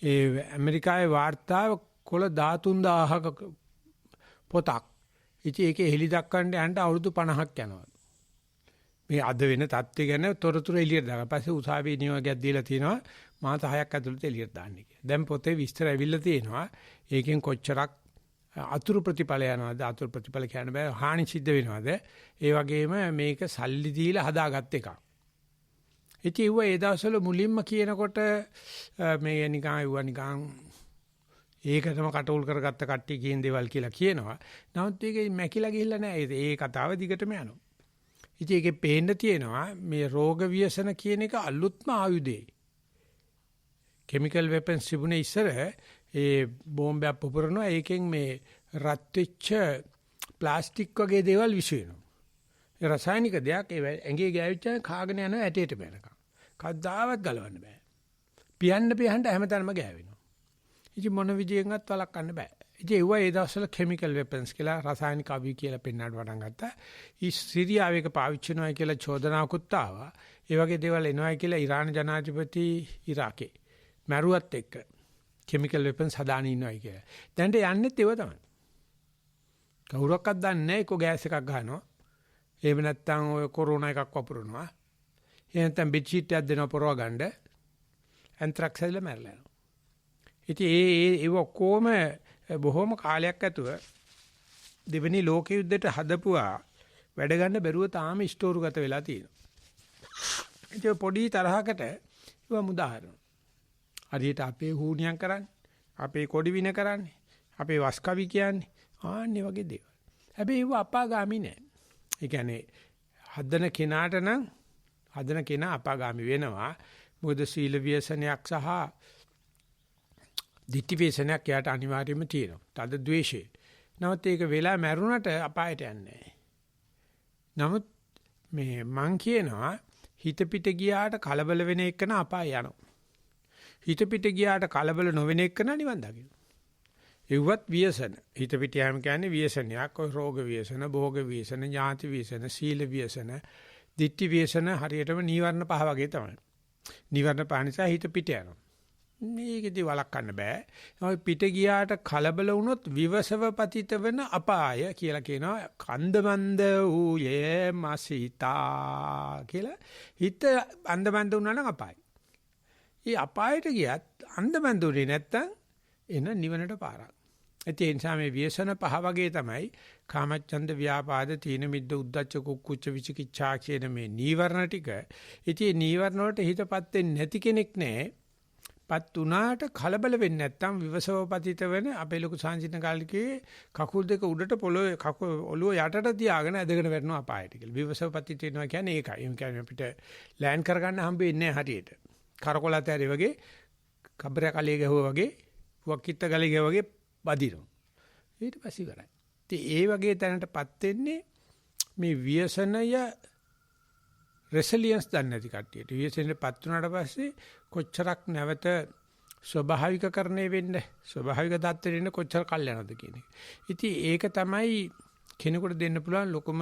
ඒ ඇමරිකාවේ වාර්තාව කොළ 13000ක පොතක්. ඉතින් ඒකේ හෙලි දක්වන්න යන්න අවුරුදු 50ක් යනවා. මේ අද වෙන තත්ත්වය ගැන තොරතුරු එළියට දාලා පස්සේ උසාවියේ නියෝගයක් දීලා තිනවා මාස 6ක් ඇතුළත එළියට දාන්න කියලා. දැන් පොතේ විස්තර ඇවිල්ලා තියෙනවා. ඒකෙන් කොච්චරක් අතුරු ප්‍රතිඵල යනවාද අතුරු ප්‍රතිඵල කියන්න බෑ හානි සිද්ධ වෙනවාද ඒ වගේම මේක සල්ලි දීලා හදාගත්ත එකක්. ඉතින් ඒ දවස්වල මුලින්ම කියනකොට මේ නිකන් ඒකටම කටෝල් කරගත්ත කට්ටිය කියන දේවල් කියලා කියනවා. නමුත් ඒක මැකිලා ගිහිල්ලා නෑ. ඒ කතාව දිගටම යනවා. ඉතින් ඒකේ පේන්න තියෙනවා මේ රෝග ව්‍යසන කියන එක අලුත්ම ආයුධේ. කිමිකල් වෙපන්ස් තිබුණේ ඉස්සර ඒ බෝම්බයක් පුපුරනවා ඒකෙන් මේ රත් වෙච්ච ප්ලාස්ටික් වගේ දේවල් විශ් වෙනවා. ඒ රසායනික දෙයක් ඒ ඇඟේ ගෑවිච්චා කාගෙන යනවා ඇටේට බැනකම්. කවදාවත් ගලවන්න බෑ. පියන්න හැමතැනම ගෑවෙනවා. ඉතින් මොන විදියෙන්වත් වළක්වන්න බෑ. ඉතින් ඒ දවස්වල කිමිකල් වෙපන්ස් කියලා රසායනික අවි කියලා පෙන්වන්න පටන් ගත්තා. සිරියාවේ එක පාවිච්චි කරනවා කියලා චෝදනාවකුත් ආවා. ඒ වගේ දේවල් එනවා කියලා ඉරාන ජනාධිපති ඉරාකේ මැරුවත් එක්ක කිමිකල් වෙපන්ස් හදාගෙන ඉන්නවයි කියලා. දැන්ට යන්නෙත් ඒව තමයි. කවුරක්වත් දන්නේ නැහැ ඒක ගෑස් එකක් ගන්නවා. එහෙම නැත්නම් ඔය කොරෝනා එකක් වපුරනවා. එහෙම නැත්නම් බෙඩ් ෂීට් එකක් දෙනවා පොරව ගන්න. ඇන්ත්‍රැක්ස් හැදලා මැරලා යනවා. ඉතින් ඒ ඔක්කොම බොහොම කාලයක් ඇතුව දෙවෙනි ලෝක යුද්ධයට හදපුවා වැඩ ගන්න බැරුව තාම ස්ටෝරුගත වෙලා තියෙනවා. ඒක පොඩි තරහකට ඒවා මුදාහරිනවා. හරියට අපේ හූනියම් කරන්නේ, අපේ කොඩි වින කරන්නේ, අපේ වස්කවි කියන්නේ ආන්නේ වගේ දේවල්. හැබැයි ඒව අපාගාමි නෑ. ඒ කියන්නේ හදන කෙනාට නම් හදන කෙනා අපාගාමි වෙනවා. මොකද සීල ව්‍යසනයක් සහ ditthi ව්‍යසනයක් යාට අනිවාර්යයෙන්ම තියෙනවා. තද ද්වේෂය. නමුත් ඒක වෙලා මැරුණට අපායට යන්නේ නෑ. නමුත් මේ මං කියනවා හිත පිට ගියාට කලබල වෙන එකන අපාය යනවා. හිත පිට ගියාට කලබල නොවෙන එකන නිවන් දකින්න. ඒවත් ව්‍යසන. හිත පිට යෑම කියන්නේ ව්‍යසනයක්. ඔය රෝග ව්‍යසන, භෝග ව්‍යසන, ඥාති ව්‍යසන, සීල ව්‍යසන, ditthi ව්‍යසන හරියටම නීවරණ පහ වගේ තමයි. නීවරණ පහ නිසා හිත පිට යනවා. මේකෙදි වළක්වන්න බෑ. ඔය පිට ගියාට කලබල වුණොත් විවසව පතිත වෙන අපාය කියලා කියනවා. කන්දමන්ද ඌයේ මාසිතා කියලා. හිත අන්දමන්ද වුණා නම් අපායයි. ඒ අපායට ගියත් අන්දමන්ද උනේ නැත්තම් එන නිවනට පාරක්. ඒ නිසා මේ ව්‍යසන පහ වගේ තමයි කාමච්ඡන්ද ව්‍යාපාද තීන මිද්ද උද්ධච්ච කුක්කුච්ච විචිකිච්ඡා කියන මේ නීවරණ ටික. ඉතින් නීවරණ වලට හිතපත් වෙන්නේ නැති කෙනෙක් නැහැ. පත් උනාට කලබල වෙන්නේ නැත්තම් විවසව පතිත වෙන අපේ ලොකු සංසිඳන කාලිකේ කකුල් දෙක උඩට පොළොවේ ඔළුව යටට තියාගෙන ඇදගෙන වැටෙනවා අපායට කියලා. විවසව පතිත වෙනවා කියන්නේ ඒකයි. ඒ කියන්නේ අපිට ලෑන්ඩ් කරගන්න හම්බෙන්නේ නැහැ හරියට. කරකොලත ඇරි වගේ කබරය කලිය ගහුවා වගේ වක්කිට ගලිය ගහුවා වගේ බදිනවා. ඊට පස්සේ ඉවරයි. ඉතින් ඒ වගේ තැනටපත් වෙන්නේ මේ ව්‍යසනය රෙසිලියන්ස් දන්නේ නැති කට්ටියට. ව්‍යසනෙටපත් වුණාට පස්සේ කොච්චරක් නැවත ස්වභාවිකකරණය වෙන්න ස්වභාවික தත්ත්වෙට එන්න කොච්චර කල් යනවද කියන එක. ඉතින් ඒක තමයි කෙනෙකුට දෙන්න පුළුවන් ලොකුම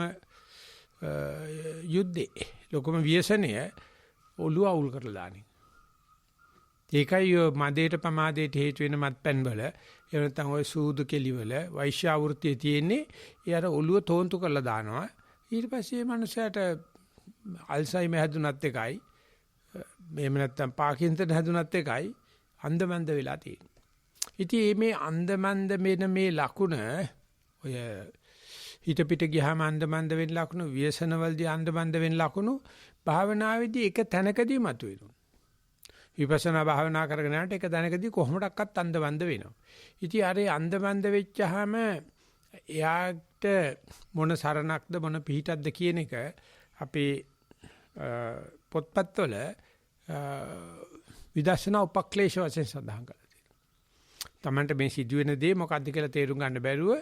යුද්ධේ. ලොකුම ව්‍යසනය ඔළුව අවුල් කරලා දාන්නේ. ඒකයි මදේට පමාදේට හේතු වෙන මත්පැන් වල එහෙම නැත්නම් ওই සූදු කෙලි වල වෛශ්‍යාවෘත්තියේ තියෙන්නේ ඒ අර ඔළුව තෝන්තු කරලා දානවා. ඊට පස්සේ මේ මනුස්සයාට අල්සයිමර් හැදුනත් එකයි එහෙම නැත්නම් පාකින්සන් හැදුනත් එකයි අන්දමන්ද වෙලා තියෙන්නේ. ඉතින් මේ අන්දමන්ද මෙන්න මේ ලකුණ ඔය හිත පිට ගියාම අන්දමන්ද වෙන ලකුණු ව්‍යසනවලදී අන්දමන්ද වෙන ලකුණු භාවනාවේදී එක තැනකදී මතුවෙනවා. විපස්සනා භාවනා කරගෙන යනකොට එක තැනකදී කොහොමඩක්වත් අන්දමන්ද වෙනවා. ඉතින් අර අන්දමන්ද වෙච්චාම එයාට මොන සරණක්ද මොන පිහිටක්ද කියන එක අපේ පොත්පත්වල විදර්ශනා උපක්ලේශ වශයෙන් සඳහන් කරලා තියෙනවා. Tamanට මේ සිදුවෙන දේ මොකක්ද කියලා තේරුම් ගන්න බැරුව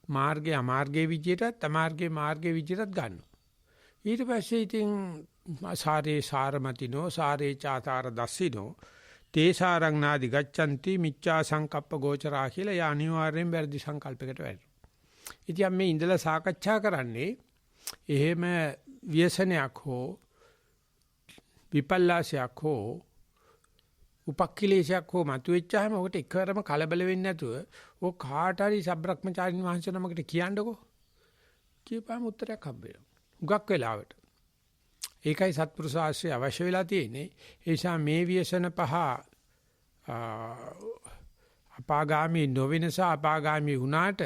මාර්ගය අමාර්ගයේ විදියටත් අමාර්ගයේ මාර්ගයේ විදියටත් ගන්නවා. ඊට පස්සේ ඉතින් සාරේ සාරමතිනෝ සාරේ චාතාර දස්සිනෝ තේසාරං නාදි ගච්ඡanti මිච්ඡා සංකප්ප ගෝචරා කියලා යා අනිවාර්යෙන් වැරදි සංකල්පයකට වැටෙනවා. ඉතින් මේ ඉඳලා සාකච්ඡා කරන්නේ එහෙම ව්‍යසනයක් හෝ විපල්ලාසයක් හෝ උපක්ඛිලේශයක් හෝ මතුවෙච්චාම ඔකට එකවරම කලබල වෙන්නේ නැතුව ඔය කාට හරි සබ්‍රක්‍මචාරින් වහන්සේ නමකට කියන්නකෝ. කියපෑම උත්තරයක් හම්බ වෙනවා. හුඟක් වෙලාවට. ඒකයි සත්පුරුෂ ආශ්‍රය අවශ්‍ය වෙලා තියෙන්නේ. ඒ නිසා මේ ව්‍යසන පහ අපාගාමී නොවෙනස අපාගාමී වුණාට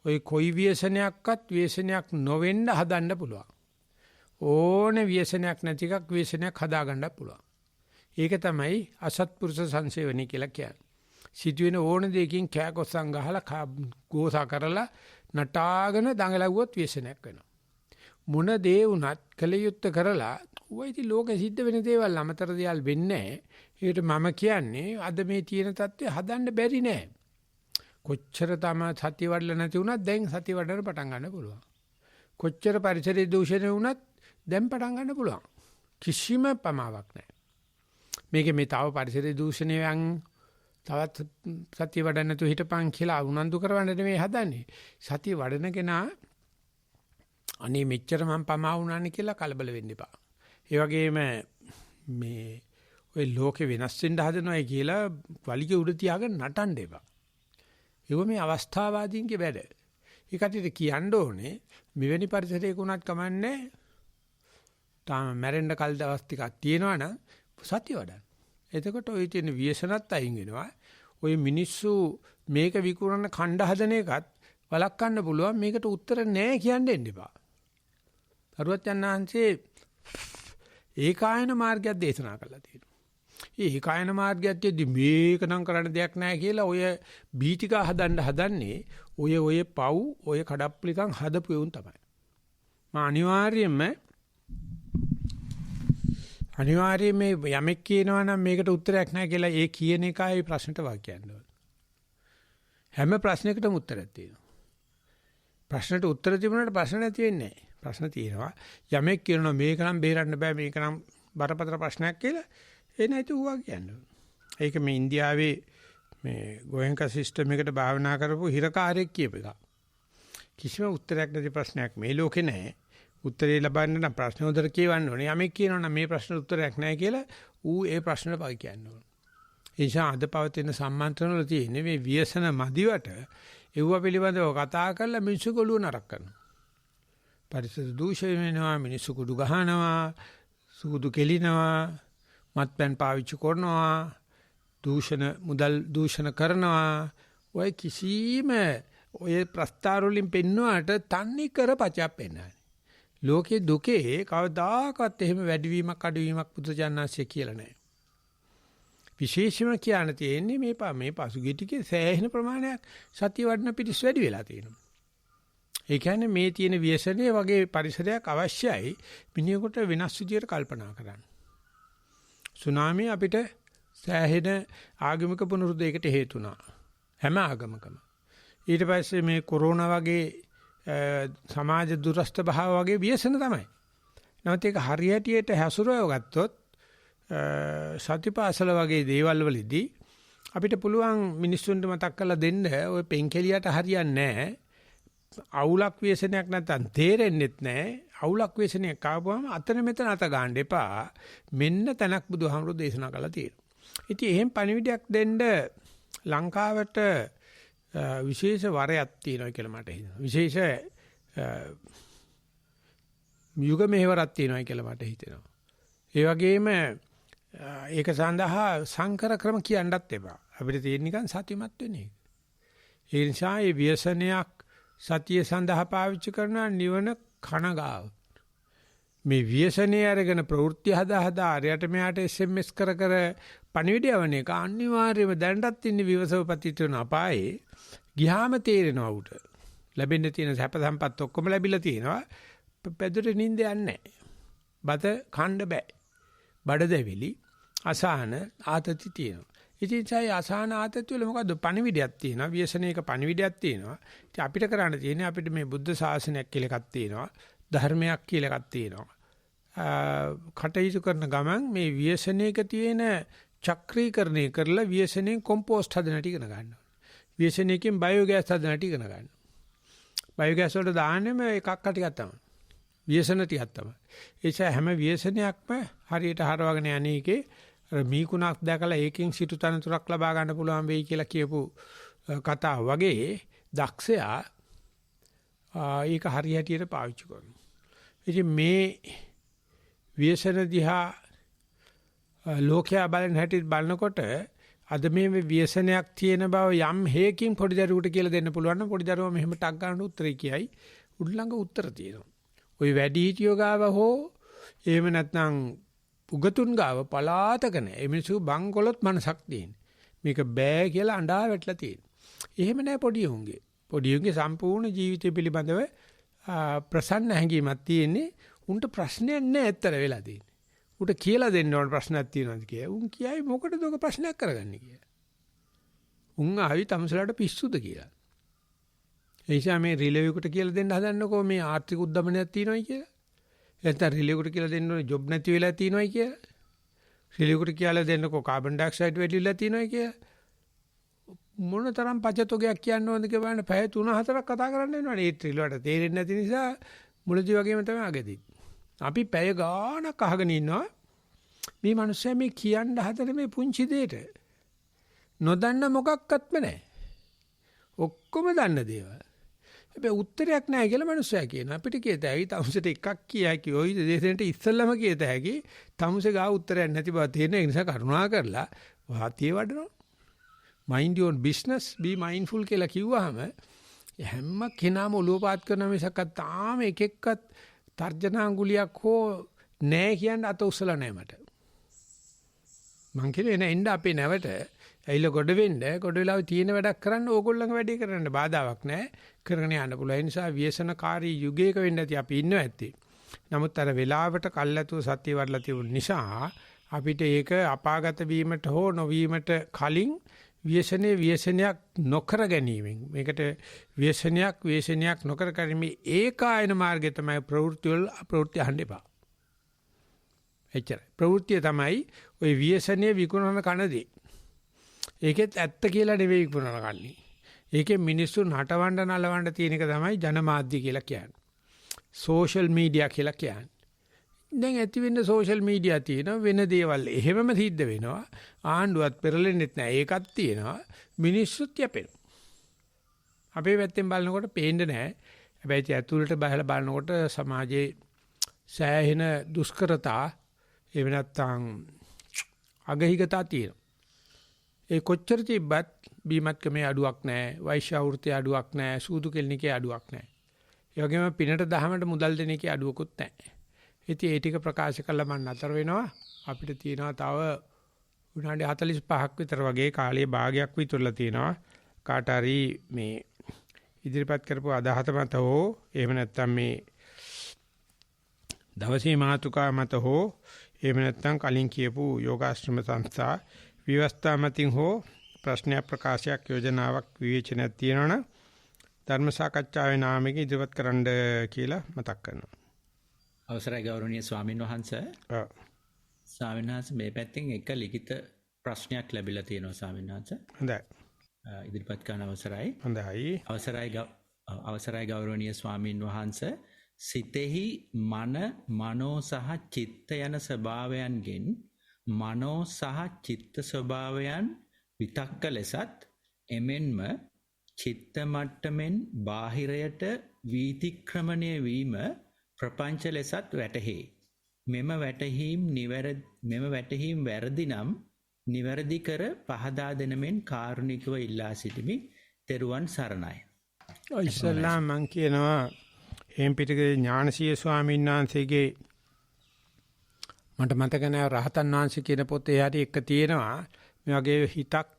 ওই කොයි ව්‍යසනයක්වත් ව්‍යසනයක් නොවෙන්න හදන්න පුළුවන්. ඕනේ ව්‍යසනයක් නැති එකක් ව්‍යසනයක් හදාගන්න පුළුවන්. ඒක තමයි අසත්පුරුෂ සංසේවණී කියලා කියන්නේ. සිදුවෙන ඕන දෙයකින් කෑකොස්සන් ගහලා ගෝසා කරලා නටාගෙන දඟලුවොත් ව්‍යසනයක් වෙනවා. මොන දේ වුණත් කලියුත් කරලා ඌයි ඉතින් ලෝකෙ සිද්ධ වෙන දේවල් අමතර දේවල් වෙන්නේ නැහැ. ඒකට මම කියන්නේ අද මේ තියෙන தත්ත්වය හදන්න බැරි නෑ. කොච්චර තමයි සතිය වඩලා නැති වුණත් දැන් සතිය වඩන්න පටන් ගන්න පුළුවන්. කොච්චර පරිසරයේ දූෂණය වුණත් දැන් පටන් ගන්න පුළුවන්. කිසිම පමාවක් නැහැ. මේකේ මේ තව පරිසරයේ දූෂණයෙන් තවත් සතිය වඩන්න නැතුව හිටපන් කියලා උනන්දු කරවන්න නෙමෙයි හදන්නේ. සතිය වඩන කෙනා අනේ මෙච්චර මම පමා වුණානේ කියලා කලබල වෙන්න එපා. ඒ වගේම මේ ඔය ලෝකේ වෙනස් වෙන්න හදනවායි කියලා වලිගේ උඩ තියාගෙන නටන්න එපා. ඒක මේ අවස්ථාවාදීන්ගේ වැඩ. ඒ කටියට කියන්න ඕනේ මෙවැනි පරිසරයක උනත් කමන්නේ තාම මැරෙන්න කල් දවස් ටිකක් තියෙනවා නම් සතිය වඩන්න. එතකොට ඔය තියෙන ව්‍යසනත් අයින් වෙනවා. ඔය මිනිස්සු මේක විකුණන ඛණ්ඩ හදන එකත් වළක්වන්න පුළුවන් මේකට උත්තර නැහැ කියන්න දෙන්න එපා. සරුවචනාංශේ ඒකායන මාර්ගයක් දේශනා කළා තියෙනවා. ඒ ඒකායන මාර්ගයේදී මේක නම් කරන්න දෙයක් නැහැ කියලා ඔය බීතිකා හදන්නේ ඔය පව් ඔය කඩප්පුලිකන් හදපු උන් තමයි. මා අනිවාර්යයෙන්ම මේ යමෙක් කියනවා නම් මේකට උත්තරයක් නැහැ කියලා ඒ කියන එකයි ප්‍රශ්නට වාක්‍යයන් ඕන. හැම ප්‍රශ්නයකටම උත්තරයක් තියෙනවා. ප්‍රශ්නට උත්තර තිබුණාට ප්‍රශ්න නැති වෙන්නේ නැහැ. ප්‍රශ්න තියෙනවා. යමෙක් කියනවා මේක නම් බේරන්න බෑ මේක නම් බරපතල ප්‍රශ්නයක් කියලා ඒ නැති ඌවා කියන්නේ. ඒක මේ ඉන්දියාවේ මේ ගෝයන්කා සිස්ටම් එකට භාවනා කරපු හිරකාරයෙක් කියප එක. කිසිම උත්තරයක් නැති ප්‍රශ්නයක් මේ ලෝකේ නැහැ. උත්තරේ ලබන්න නම් ප්‍රශ්න උත්තර කියවන්න ඕනේ. යමෙක් කියනවා නම් මේ ප්‍රශ්න උත්තරයක් නැහැ කියලා ඌ ඒ ප්‍රශ්නට පයි කියන්න ඕනේ. ඒ නිසා අද පවතින සම්මන්ත්‍රණ වල තියෙන මේ ව්‍යසන මදිවට ඒව පිළිබඳව කතා කරලා මිනිස්සු ගොළුව නරක කරනවා. පරිසර දූෂණය වෙනවා, මිනිස්සු කුඩු ගහනවා, සූදු කෙලිනවා, මත්පැන් පාවිච්චි කරනවා, මුදල් දූෂණ කරනවා. ඔය කිසිම ඔය ප්‍රස්තාර වලින් පෙන්වුවාට තන්නේ කර පචක් පෙන්නන්නේ. ලෝකේ දුකේ කවදාකවත් එහෙම වැඩිවීමක් අඩුවීමක් පුදුජානනාංශය කියලා නැහැ. විශේෂම කියන්න තියෙන්නේ මේ පසුගිය ටිකේ සෑහෙන ප්‍රමාණයක් සතිය වඩන පිටිස් වැඩි වෙලා තියෙනවා. ඒ කියන්නේ මේ තියෙන ව්‍යසනයේ වගේ පරිසරයක් අවශ්‍යයි මිනිහෙකුට වෙනස් විදියට කල්පනා කරන්න. සුනාමි අපිට සෑහෙන ආගමික පුනරුද්දයකට හේතු වුණා. හැම ආගමකම. ඊට පස්සේ මේ කොරෝනා වගේ සමාජ දුරස්ත භාව වගේ ව්‍යසන තමයි. නැවත ඒක හරියටියට හැසුරව ගත්තොත් සතිපාසල වගේ දේවල් වලදී අපිට පුළුවන් මිනිස්සුන්ට මතක් කරලා දෙන්න ඔය පෙන්කෙලියට හරියන්නේ නැහැ. අවුලක් ව්‍යසනයක් නැත්තම් තේරෙන්නෙත් නැහැ. අවුලක් ව්‍යසනයක් ආවම අතන මෙතන අත ගන්න එපා. මෙන්න තැනක් බුදුහාමුදුරෝ දේශනා කළා තියෙනවා. ඉතින් එහෙම පණිවිඩයක් දෙන්න ලංකාවට විශේෂ වරයක් තියෙනවා කියලා මට හිතෙනවා. විශේෂ යුග මෙහෙවරක් තියෙනවා කියලා මට හිතෙනවා. ඒ වගේම ඒක සඳහා සංකර ක්‍රම කියන්නත් එපා. අපිට තියෙන නිකන් සතිමත් වෙන එක. ඒ නිසා මේ ව්‍යසනයක් සතිය සඳහා පාවිච්චි කරන නිවන කනගාව. මේ ව්‍යසනයේ අරගෙන ප්‍රවෘත්ති හදා ආරයට මෙයාට SMS කර පණිවිඩයවන එක අනිවාර්යයෙන්ම දැනටත් ඉන්නේ විවසවපතිත වෙන අපායේ ගියාම තේරෙනවා උට. ලැබෙන්න තියෙන සැප සම්පත් ඔක්කොම ලැබිලා තියෙනවා. පැදුරේ නිින්ද යන්නේ නැහැ. බත කන්න බෑ. බඩදැවිලි අසහන ආතති තියෙනවා. ඉතින් ඒ අසහන ආතති වල මොකද්ද පණිවිඩයක් තියෙනවා. ව්‍යසනයක පණිවිඩයක් තියෙනවා. ඉතින් අපිට කරන්න තියෙන්නේ අපිට මේ බුද්ධ ශාසනයක් කියලා එකක් තියෙනවා. ධර්මයක් කියලා එකක් තියෙනවා. කටයුතු කරන ගමන් මේ ව්‍යසනයක තියෙන චක්‍රීකරණය කරලා ව්‍යසනයෙන් කොම්පෝස්ට් හදන ටික ඉගෙන ගන්නවා. ව්‍යසනයකින් බයෝගෑස් හදන ටික ඉගෙන ගන්නවා. බයෝගෑස් වලට දාන්නෙම එකක් ටිකක් තමයි. ව්‍යසන ටිකක් තමයි. ඒ නිසා හැම ව්‍යසනයක්ම හරියට හරවගෙන යන්නේ එකේ මීකුණක් දැකලා ඒකෙන් සිටු තනතුරක් ලබා ගන්න පුළුවන් වෙයි කියලා කියපු කතාව වගේ දක්ෂයා ඒක හරියටියට පාවිච්චි කරනවා. ඉතින් මේ ව්‍යසන දිහා ලෝකයා බලන හැටි බලනකොට අද මේ ව්‍යසනයක් තියෙන බව යම් හේකින් පොඩි දරුවෙකුට කියලා දෙන්න පුළුවන් නම් පොඩි දරුවා මෙහෙම ටක් ගන්න උත්තරේ කියයි. උඩ ළඟ උත්තර තියෙනවා. ওই වැඩිහිටියෝ ගාව හෝ එහෙම නැත්නම් උගතුන් ගාව පලාතක නැහැ. ඒ මිනිස්සු බංකොලොත් මනසක් තියෙන. මේක බෑ කියලා අඬා වැටලා තියෙන. එහෙම නැහැ පොඩි උන්ගේ. පොඩි උන්ගේ සම්පූර්ණ ජීවිතය පිළිබඳව ප්‍රසන්න හැඟීමක් තියෙන්නේ. උන්ට ප්‍රශ්නයක් නැහැ ඇත්තට වෙලා තියෙන්නේ. උන්ට කියලා දෙන්න ඕන ප්‍රශ්නයක් තියෙනවාද කියලා. උන් කියයි මොකටද ඔක ප්‍රශ්නයක් කරගන්නේ කියලා. උන් ආවි තමසලට පිස්සුද කියලා. ඒ නිසා මේ රිලෙවෙකට කියලා දෙන්න හදන්නකෝ මේ ආර්ථික උද්දමනයක් තියෙනවයි කියලා. එතන රිලෙවෙකට කියලා දෙන්න ඕනේ ජොබ් නැති වෙලා තියෙනවයි කියලා. රිලෙවෙකට කියලා දෙන්නකෝ කාබන් ඩයොක්සයිඩ් වැඩි වෙලා තියෙනවයි කියලා. මොන තරම් පචතෝගයක් කියන්න ඕනද කියලා බලන්න පැය 3-4ක් කතා කරන්න වෙනවනේ. ඒ රිලෙවට තේරෙන්නේ නැති නිසා මුලදී වගේම තමයි අගදී. අපි පැය ගාණක් අහගෙන ඉන්නවා. මේ මිනිස්සයා මේ කියන්න හදන මේ පුංචි දෙයට නොදන්න මොකක්වත්ම නැහැ. ඔක්කොම දන්න දේවල්. හැබැයි උත්තරයක් නැහැ කියලා මිනිස්සයා කියනවා. අපිට කියත හැකි තමුසෙට එකක් කියයි කිව්වොයි දෙදෙනෙට ඉස්සෙල්ලම කියත හැකි තමුසේ ගා උත්තරයක් නැති බව තේරෙන නිසා කරුණා කරලා වාතිය වඩනවා. mind your own business be mindful කියලා කිව්වහම හැම කෙනාම ඔලුව පාත් කරන මිසක් තාම එක එක්කත් තර්ජනාංගුලියක් හෝ නැහැ කියන්න අත උස්සලා නැහැ මට. මං කියන්නේ එන්න අපේ නැවට ඇයිල ගොඩ වෙන්න ගොඩ වෙලාවේ තියෙන වැඩක් කරන්න ඕගොල්ලන්ගේ වැඩේ කරන්න බාධාවක් නැහැ. කරගෙන යන්න පුළුවන්. ඒ නිසා ව්‍යසනකාරී යුගයක වෙන්න ඇති අපි ඉන්නව ඇත්තේ. නමුත් අර වෙලාවට කල්ැතුව සත්‍ය වඩලා තිබුණ නිසා අපිට ඒක අපාගත වීමට හෝ නොවීමට කලින් ව්‍යසනයක් නොකර ගැනීමෙන් මේකට ව්‍යසනයක් නොකර ගැනීම ඒකායන මාර්ගය තමයි ප්‍රවෘත්ති අහන්න එපා. එච්චරයි. ප්‍රවෘත්තිය තමයි ওই ව්‍යසනයේ විකුණන කනදී. ඒකෙත් ඇත්ත කියලා නෙවෙයි විකුණන කන්නේ. ඒකේ මිනිස්සු නටවන්න නලවන්න තියෙන එක තමයි ජනමාධ්‍ය කියලා කියන්නේ. සෝෂල් මීඩියා කියලා කියන්නේ. දැන් ඇති වෙන්න සෝෂල් මීඩියා තියෙනවා වෙන දේවල් එහෙමම සිද්ධ වෙනවා. ආණ්ඩුවත් පෙරලෙන්නෙත් නැහැ. ඒකත් තියෙනවා. මිනිස්සුත් යැපෙනවා. අපේ පැත්තෙන් බලනකොට පේන්නේ නැහැ. හැබැයි ඇතුළට බහලා බලනකොට සමාජයේ සෑහෙන දුෂ්කරතා එහෙම නැත්නම් අගහිගතා තියෙනවා. ඒ කොච්චර තිබ්බත් බීමත්කමේ අඩුවක් නැහැ. වෛශ්‍යාවෘතයේ අඩුවක් නැහැ. සූදු කෙල්නිකේ අඩුවක් නැහැ. ඒ වගේම පිනට දහමට මුදල් දෙන එකේ අඩුවකුත් නැහැ. ඉතින් ඒ ටික ප්‍රකාශ කළා මම නතර වෙනවා. අපිට තියෙනවා තව විනාඩි 45ක් විතර වගේ කාලයේ භාගයක් විතරලා තියෙනවා. කාට හරි මේ ඉදිරිපත් කරපු අදහස මත හෝ එහෙම නැත්නම් මේ දවසේ මාතුකා මත හෝ එහෙම නැත්නම් කලින් කියපු යෝගාශ්‍රම සංස්ථා විවස්ථා මතින් හෝ ප්‍රශ්නයක් ප්‍රකාශයක් යෝජනාවක් විවේචනයක් තියෙනවනම් ධර්ම සාකච්ඡාවේ නාමයෙන් ඉදිරිපත් කරන්න කියලා මතක් කරනවා. අවසරයි ගෞරවනීය ස්වාමින් වහන්සේ. ස්වාමීන් වහන්සේ මේ පැත්තෙන් එක ලිඛිත ප්‍රශ්නයක් ලැබිලා තියෙනවා ස්වාමීන් වහන්සේ. හොඳයි. ඉදිරිපත් කරන අවසරයි. හොඳයි. අවසරයි ගෞරවනීය ස්වාමින් වහන්සේ. සිතෙහි මනෝ සහ චිත්ත යන ස්වභාවයන්ගෙන් මනෝ සහ චිත්ත ස්වභාවයන් විතක්ක ලෙසත් එමෙන්ම චිත්ත මට්ටමින් බාහිරයට වීතික්‍රමණය වීම ප්‍රපංච ලෙසත් වැටහේ. මෙම වැටහීම් වැරදි නම් නිවැරදි කර පහදා දෙනමෙන් කාරුණිකව ඉල්ලා සිටිමි. තෙරුවන් සරණයි. ඉස්සල්ලා මං කියනවා හේම්පිටිගේ ඥානසීය ස්වාමීන් වහන්සේගේ මට මතක නැහැ රහතන් වහන්සේ කියන පොතේ හරි එක තියෙනවා මේ වගේ හිතක්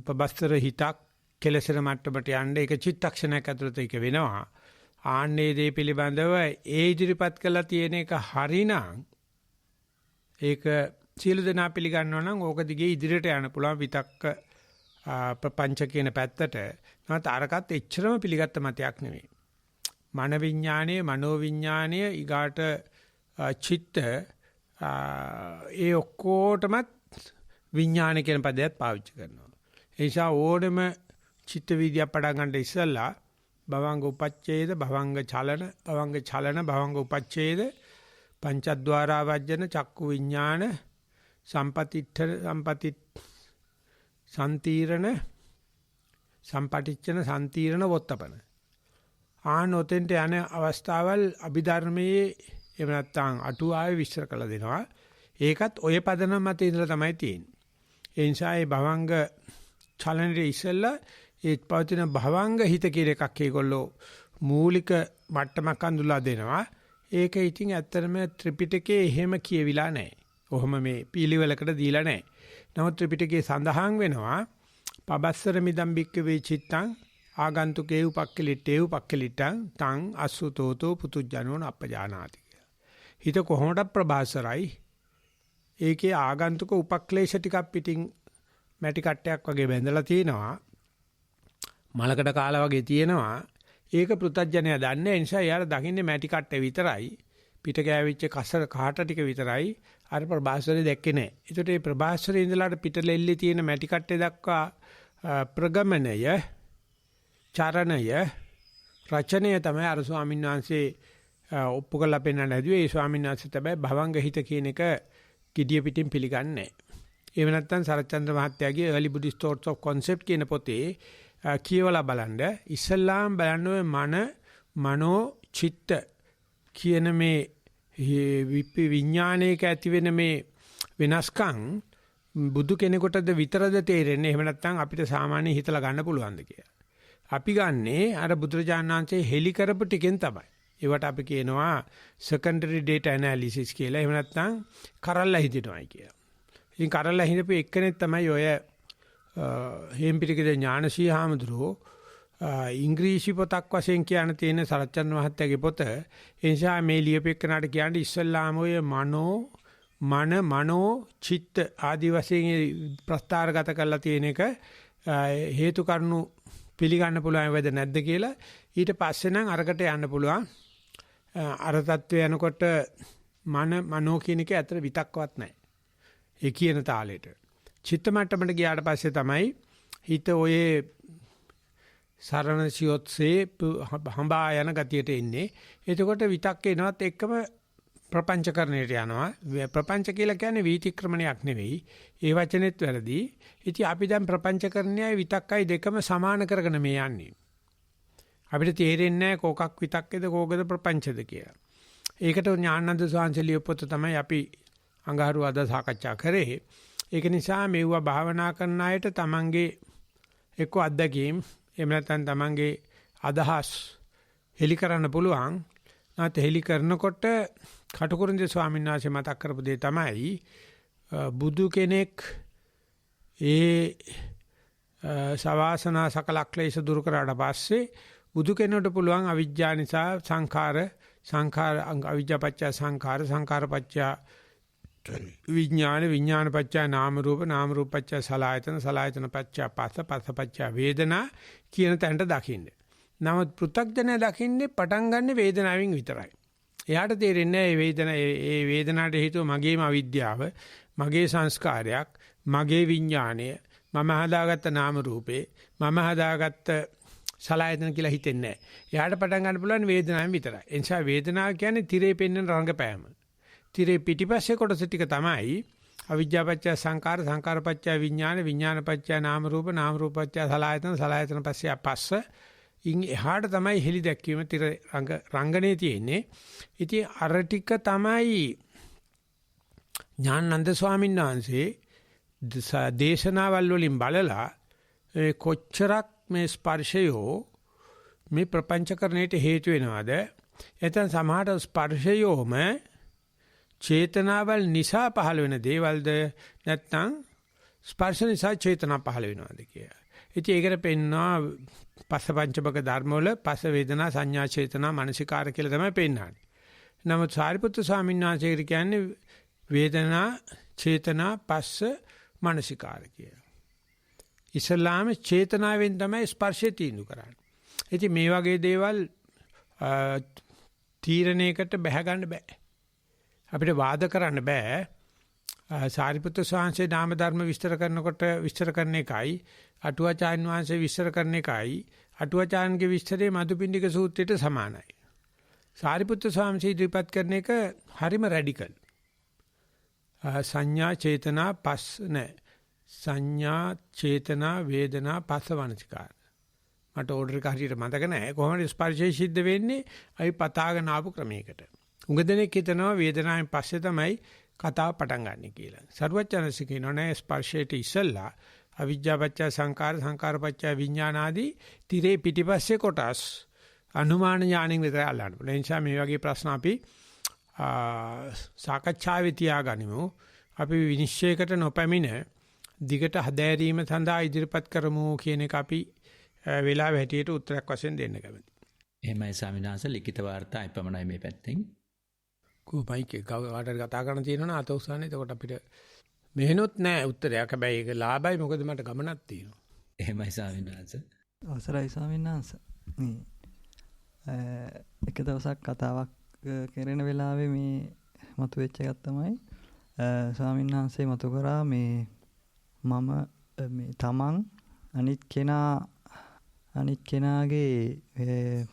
පබස්තර හිතක් කෙලසර මට්ටමට යන්න ඒක චිත්තක්ෂණයක් ඇතුළත ඒක වෙනවා. ආන්නේ දේ පිළිබඳව ඒ ඉදිරිපත් කළා තියෙන එක හරිනම් ඒක සියලු දෙනා පිළිගන්නවා නම් ඕක දිගේ ඉදිරියට යන්න පුළුවන් විතක්ක ප්‍රපංච කියන පැත්තට. නැත්නම් අරකට එච්චරම පිළිගත්ත මතයක් නෙවෙයි. මන විඥානයේ මනෝ විඥානයේ ඊගාට චිත්ත ඒ ඔක්කොටමත් විඥාන කියන පදයක් පාවිච්චි කරනවා. ඒ නිසා ඕනෙම චිත්ත විද්‍යාව පටන් ගන්න ඉස්සෙල්ලා භවංග උපච්ඡේද භවංග චලන භවංග උපච්ඡේද පංචද්වාරා වජ්ජන චක්කු විඥාන සම්පතිච්ඡන සම්තීරණ වොත්තපන ආනොතෙන්ට යන අවස්ථාවල් අභිධර්මයේ එහෙම නැත්නම් අටුවාවේ විස්තර කළ දෙනවා. ඒකත් ඔය පදනම මත ඉඳලා තමයි තියෙන්නේ. ඒ නිසා මේ භවංග චලනයේ ඉස්සෙල්ලා ඒ පවතින භවංග හිත කියන එකක් ඒගොල්ලෝ මූලික මට්ටමක් අඳුලා දෙනවා. ඒක ඉතින් ඇත්තටම ත්‍රිපිටකයේ එහෙම කියවිලා නැහැ. කොහොම මේ පිළිවෙලකට දීලා නැහැ. නමුත් ත්‍රිපිටකයේ සඳහන් වෙනවා පබස්සර මිදම් බික්ක වේ චිත්තං ආගන්තුකේ උපක්කලිටේ උපක්කලිටං තං අසුතෝතෝ පුතුජනෝන අපජානාති. හිත කොහොමද ප්‍රභාසරයි. ඒකේ ආගන්තුක උපක්ලේශ ටිකක් පිටින් මැටි කට්ටයක් වගේ බැඳලා තියෙනවා. මලකඩ කාලා වගේ තියෙනවා. ඒක පෘතජ්ජනය දන්නේ නිසා යාර දකින්නේ මැටි කට්ටේ විතරයි. පිට ගෑවිච්ච කසර කාට ටික විතරයි. අර ප්‍රභාස්වරේ දැක්කේ නැහැ. ඒකට මේ ප්‍රභාස්වරේ ඉඳලාට පිටලෙල්ලේ තියෙන මැටි කට්ටේ දක්වා ප්‍රගමනය, චරණය, රචනය තමයි අර ස්වාමීන් වහන්සේ ඔප්පු කරලා පෙන්නන්න හැදුවේ. ඒ ස්වාමීන් වහන්සේ තමයි භවංග හිත කියන එක කිඩිය පිටින් පිළිගන්නේ නැහැ. එහෙම නැත්නම් සරච්චන්ද්‍ර මහත්තයාගේ Early Buddhist Thoughts of Concept කියන පොතේ කියවලා බලන්න. ඉස්සල්ලාම බලන්න ඔය මනෝ චිත්ත කියන මේ විඥානයක ඇති වෙන මේ වෙනස්කම් බුදු කෙනෙකුටද විතරද තේරෙන්නේ? එහෙම නැත්නම් අපිට සාමාන්‍ය හිතලා ගන්න පුළුවන්ද කියලා. අපි ගන්නේ අර බුදුරජාණන් වහන්සේ හෙලි කරපු ටිකෙන් තමයි. ඒවට අපි කියනවා secondary data analysis කියලා. එහෙම නැත්නම් කරල්ලා හිටිනවයි කියලා. ඉතින් කරල්ලා හිටපු එක්කෙනෙක් තමයි ඔය හේම්පිටිකේ ඥානසී හාමුදුරුවෝ ඉංග්‍රීසි පොතක් වශයෙන් කියන්න තියෙන සරච්චන්ද්‍ර මහත්තයාගේ පොත. ඒ නිසා මේ ලියපෙන්නට කියන්නේ ඉස්සල්ලාම ඔය මනෝ චිත්ත ආදි වශයෙන් ප්‍රස්තාරගත කරලා තියෙන එක හේතු කරුණු පිළිගන්න පුළුවන් වේද නැද්ද කියලා. ඊට පස්සේ නම් අරකට යන්න පුළුවන්. අර තත්ත්වය යනකොට මනෝ කියන එක ඇතර විතක්වත් නැහැ. ඒ කියන තාලෙට. චිත්ත මට්ටමට ගියාට පස්සේ තමයි හිත ඔයේ සරණ සියොත්සේ හඹා යන ගතියට එන්නේ. එතකොට විතක්ක එනවත් එක්කම ප්‍රපංචකරණයට යනවා. ප්‍රපංච කියලා කියන්නේ වීතික්‍රමණයක් නෙවෙයි. ඒ වචනේත් වැරදි. ඉතින් අපි දැන් ප්‍රපංචකරණයයි විතක්කයි දෙකම සමාන කරගෙන මේ යන්නේ. අපිට තේරෙන්නේ නැහැ කෝකක් විතක්කේද කෝකද ප්‍රපංචද කියලා. ඒකට ඥානানন্দ සාංශලිය පොත තමයි අපි අඟහරු අද සාකච්ඡා කරේ. ඒක නිසා මෙවුවා භාවනා කරන අයට තමන්ගේ එක්ක අත්දැකීම් එහෙම නැත්නම් තමන්ගේ අදහස් හෙලි කරන්න පුළුවන්. නැත් හෙලි කරනකොට කටුකුරුන්දේ ස්වාමීන් වහන්සේ මතක් කරපු දේ තමයි බුදු කෙනෙක් ඒ සවාසනා සකලක්ලේශ දුරු කරාට පස්සේ බුදු කෙනෙකුට පුළුවන් අවිජ්ජා නිසා සංඛාර අවිජ්ජාපච්චය සංඛාරපච්චය විඥානපච්චය නාම රූපපච්චය සලආයතනපච්චය පස්සපච්චය වේදනා කියන තැනට දකින්න. නමුත් පෘථග්ජනය දකින්නේ පටන් ගන්න වේදනාවෙන් විතරයි. එයාට තේරෙන්නේ ඒ වේදනාවට හේතුව මගේම අවිද්‍යාව, මගේ සංස්කාරයක්, මගේ විඥාණය, මම හදාගත්ත නාම රූපේ, මම හදාගත්ත සලආයතන කියලා හිතෙන්නේ නැහැ. එයාට පටන් ගන්න පුළුවන් වේදනාවෙන් විතරයි. ඒ නිසා වේදනාව කියන්නේ තිරේ පෙන්වන රංගපෑම. තිරේ පිටිපස්සේ කොටස ටික තමයි අවිජ්ජාපච්චය සංඛාරපච්චය විඥානපච්චය නාම රූපපච්චය සලආයතන පස්සේ පස්ස ඉන් එහාට තමයි හෙලි දැක්වීම තිර රංගනේ තියෙන්නේ. ඉතින් අර ටික තමයි ඥානানন্দ ස්වාමීන් වහන්සේ දේශනාවල් වලින් බලලා කොච්චරක් මේ ස්පර්ශයෝ මේ ප්‍රපංචකරණයට හේතු වෙනවද? එතන සමහර ස්පර්ශයෝම චේතනාවල් නිසා පහළ වෙන දේවල්ද නැත්නම් ස්පර්ශ නිසා චේතනා පහළ වෙනවද කියලා. ඉතින් ඒකට පෙන්නවා පස්සපංචමක ධර්ම වල පස්ස වේදනා සංඥා චේතනා මනසිකාර කියලා තමයි පෙන්නන්නේ. නමුත් සාරිපුත්‍ර ස්වාමීන් වහන්සේ කියන්නේ වේදනා චේතනා පස්ස මනසිකාර කියලා. ඉස්ලාම චේතනාවෙන් තමයි ස්පර්ශය තීන්දුව කරන්නේ. ඉතින් මේ වගේ දේවල් තීරණයකට බැහැ ගන්න බෑ. අපිට වාද කරන්න බෑ. සාරිපුත්‍ර ස්වාමීන්සේ නාම ධර්ම විස්තර කරනකොට විස්තර කරන එකයි අටුවාචාර්ය වහන්සේ විස්තර කරන එකයි අටුවාචාර්යන්ගේ විස්තරේ මදුපිණ්ඩික සූත්‍රයට සමානයි. සාරිපුත්‍ර ස්වාමීන් ඉදිරිපත් කරන එක හරිම රැඩිකල්. සංඥා චේතනා පස් නැහැ. සංඥා චේතනා වේදනා පස්ස වනසිකාර. මට ඕඩර් එක හරියට මතක නැහැ. කොහොමද ස්පර්ශය සිද්ධ වෙන්නේ? අපි පතාගෙන ආපු ක්‍රමයකට. උඟදෙනෙක් හිතනවා වේදනාවෙන් පස්සේ තමයි කතාව පටන් ගන්න කියලා. සරුවචනසික කියනවා නෑ ස්පර්ශයට ඉස්සෙල්ලා අවිජ්ජාපච්චය සංඛාරපච්චය විඥාන ආදී තිරේ පිටිපස්සේ කොටස් අනුමාන ඥාණයෙන් විතර අල්ලන්න පුළුවන්. ඒ නිසා මේ වගේ ප්‍රශ්න අපි සාකච්ඡාවේ තියාගනිමු. අපි විනිශ්චයකට නොපැමිණ දිගට හදෑරීම සඳහා ඉදිරිපත් කරමු කියන එක අපි වෙලාව හැටියට උත්තරයක් වශයෙන් දෙන්න කැමතියි. එහෙමයි ස්වාමීන් වහන්සේ ලිඛිත වාර්තා ඉපමණයි මේ පැත්තෙන්. කොහොමයි කාටද කතා කරන්න තියෙනවනේ අත උස්සන්නේ. එතකොට අපිට මෙහෙනොත් නෑ උත්තරයක්. හැබැයි ඒක ලාභයි මොකද මට ගමනක් තියෙනවා. එහෙමයි ස්වාමීන් වහන්සේ. අවසරයි ස්වාමීන් වහන්සේ. එක දවසක් කතාවක් කරන වෙලාවේ මේ මතුවෙච්ච එකක් තමයි ස්වාමීන් වහන්සේ මතු කරා මේ මම මේ තමන් අනිත් කෙනාගේ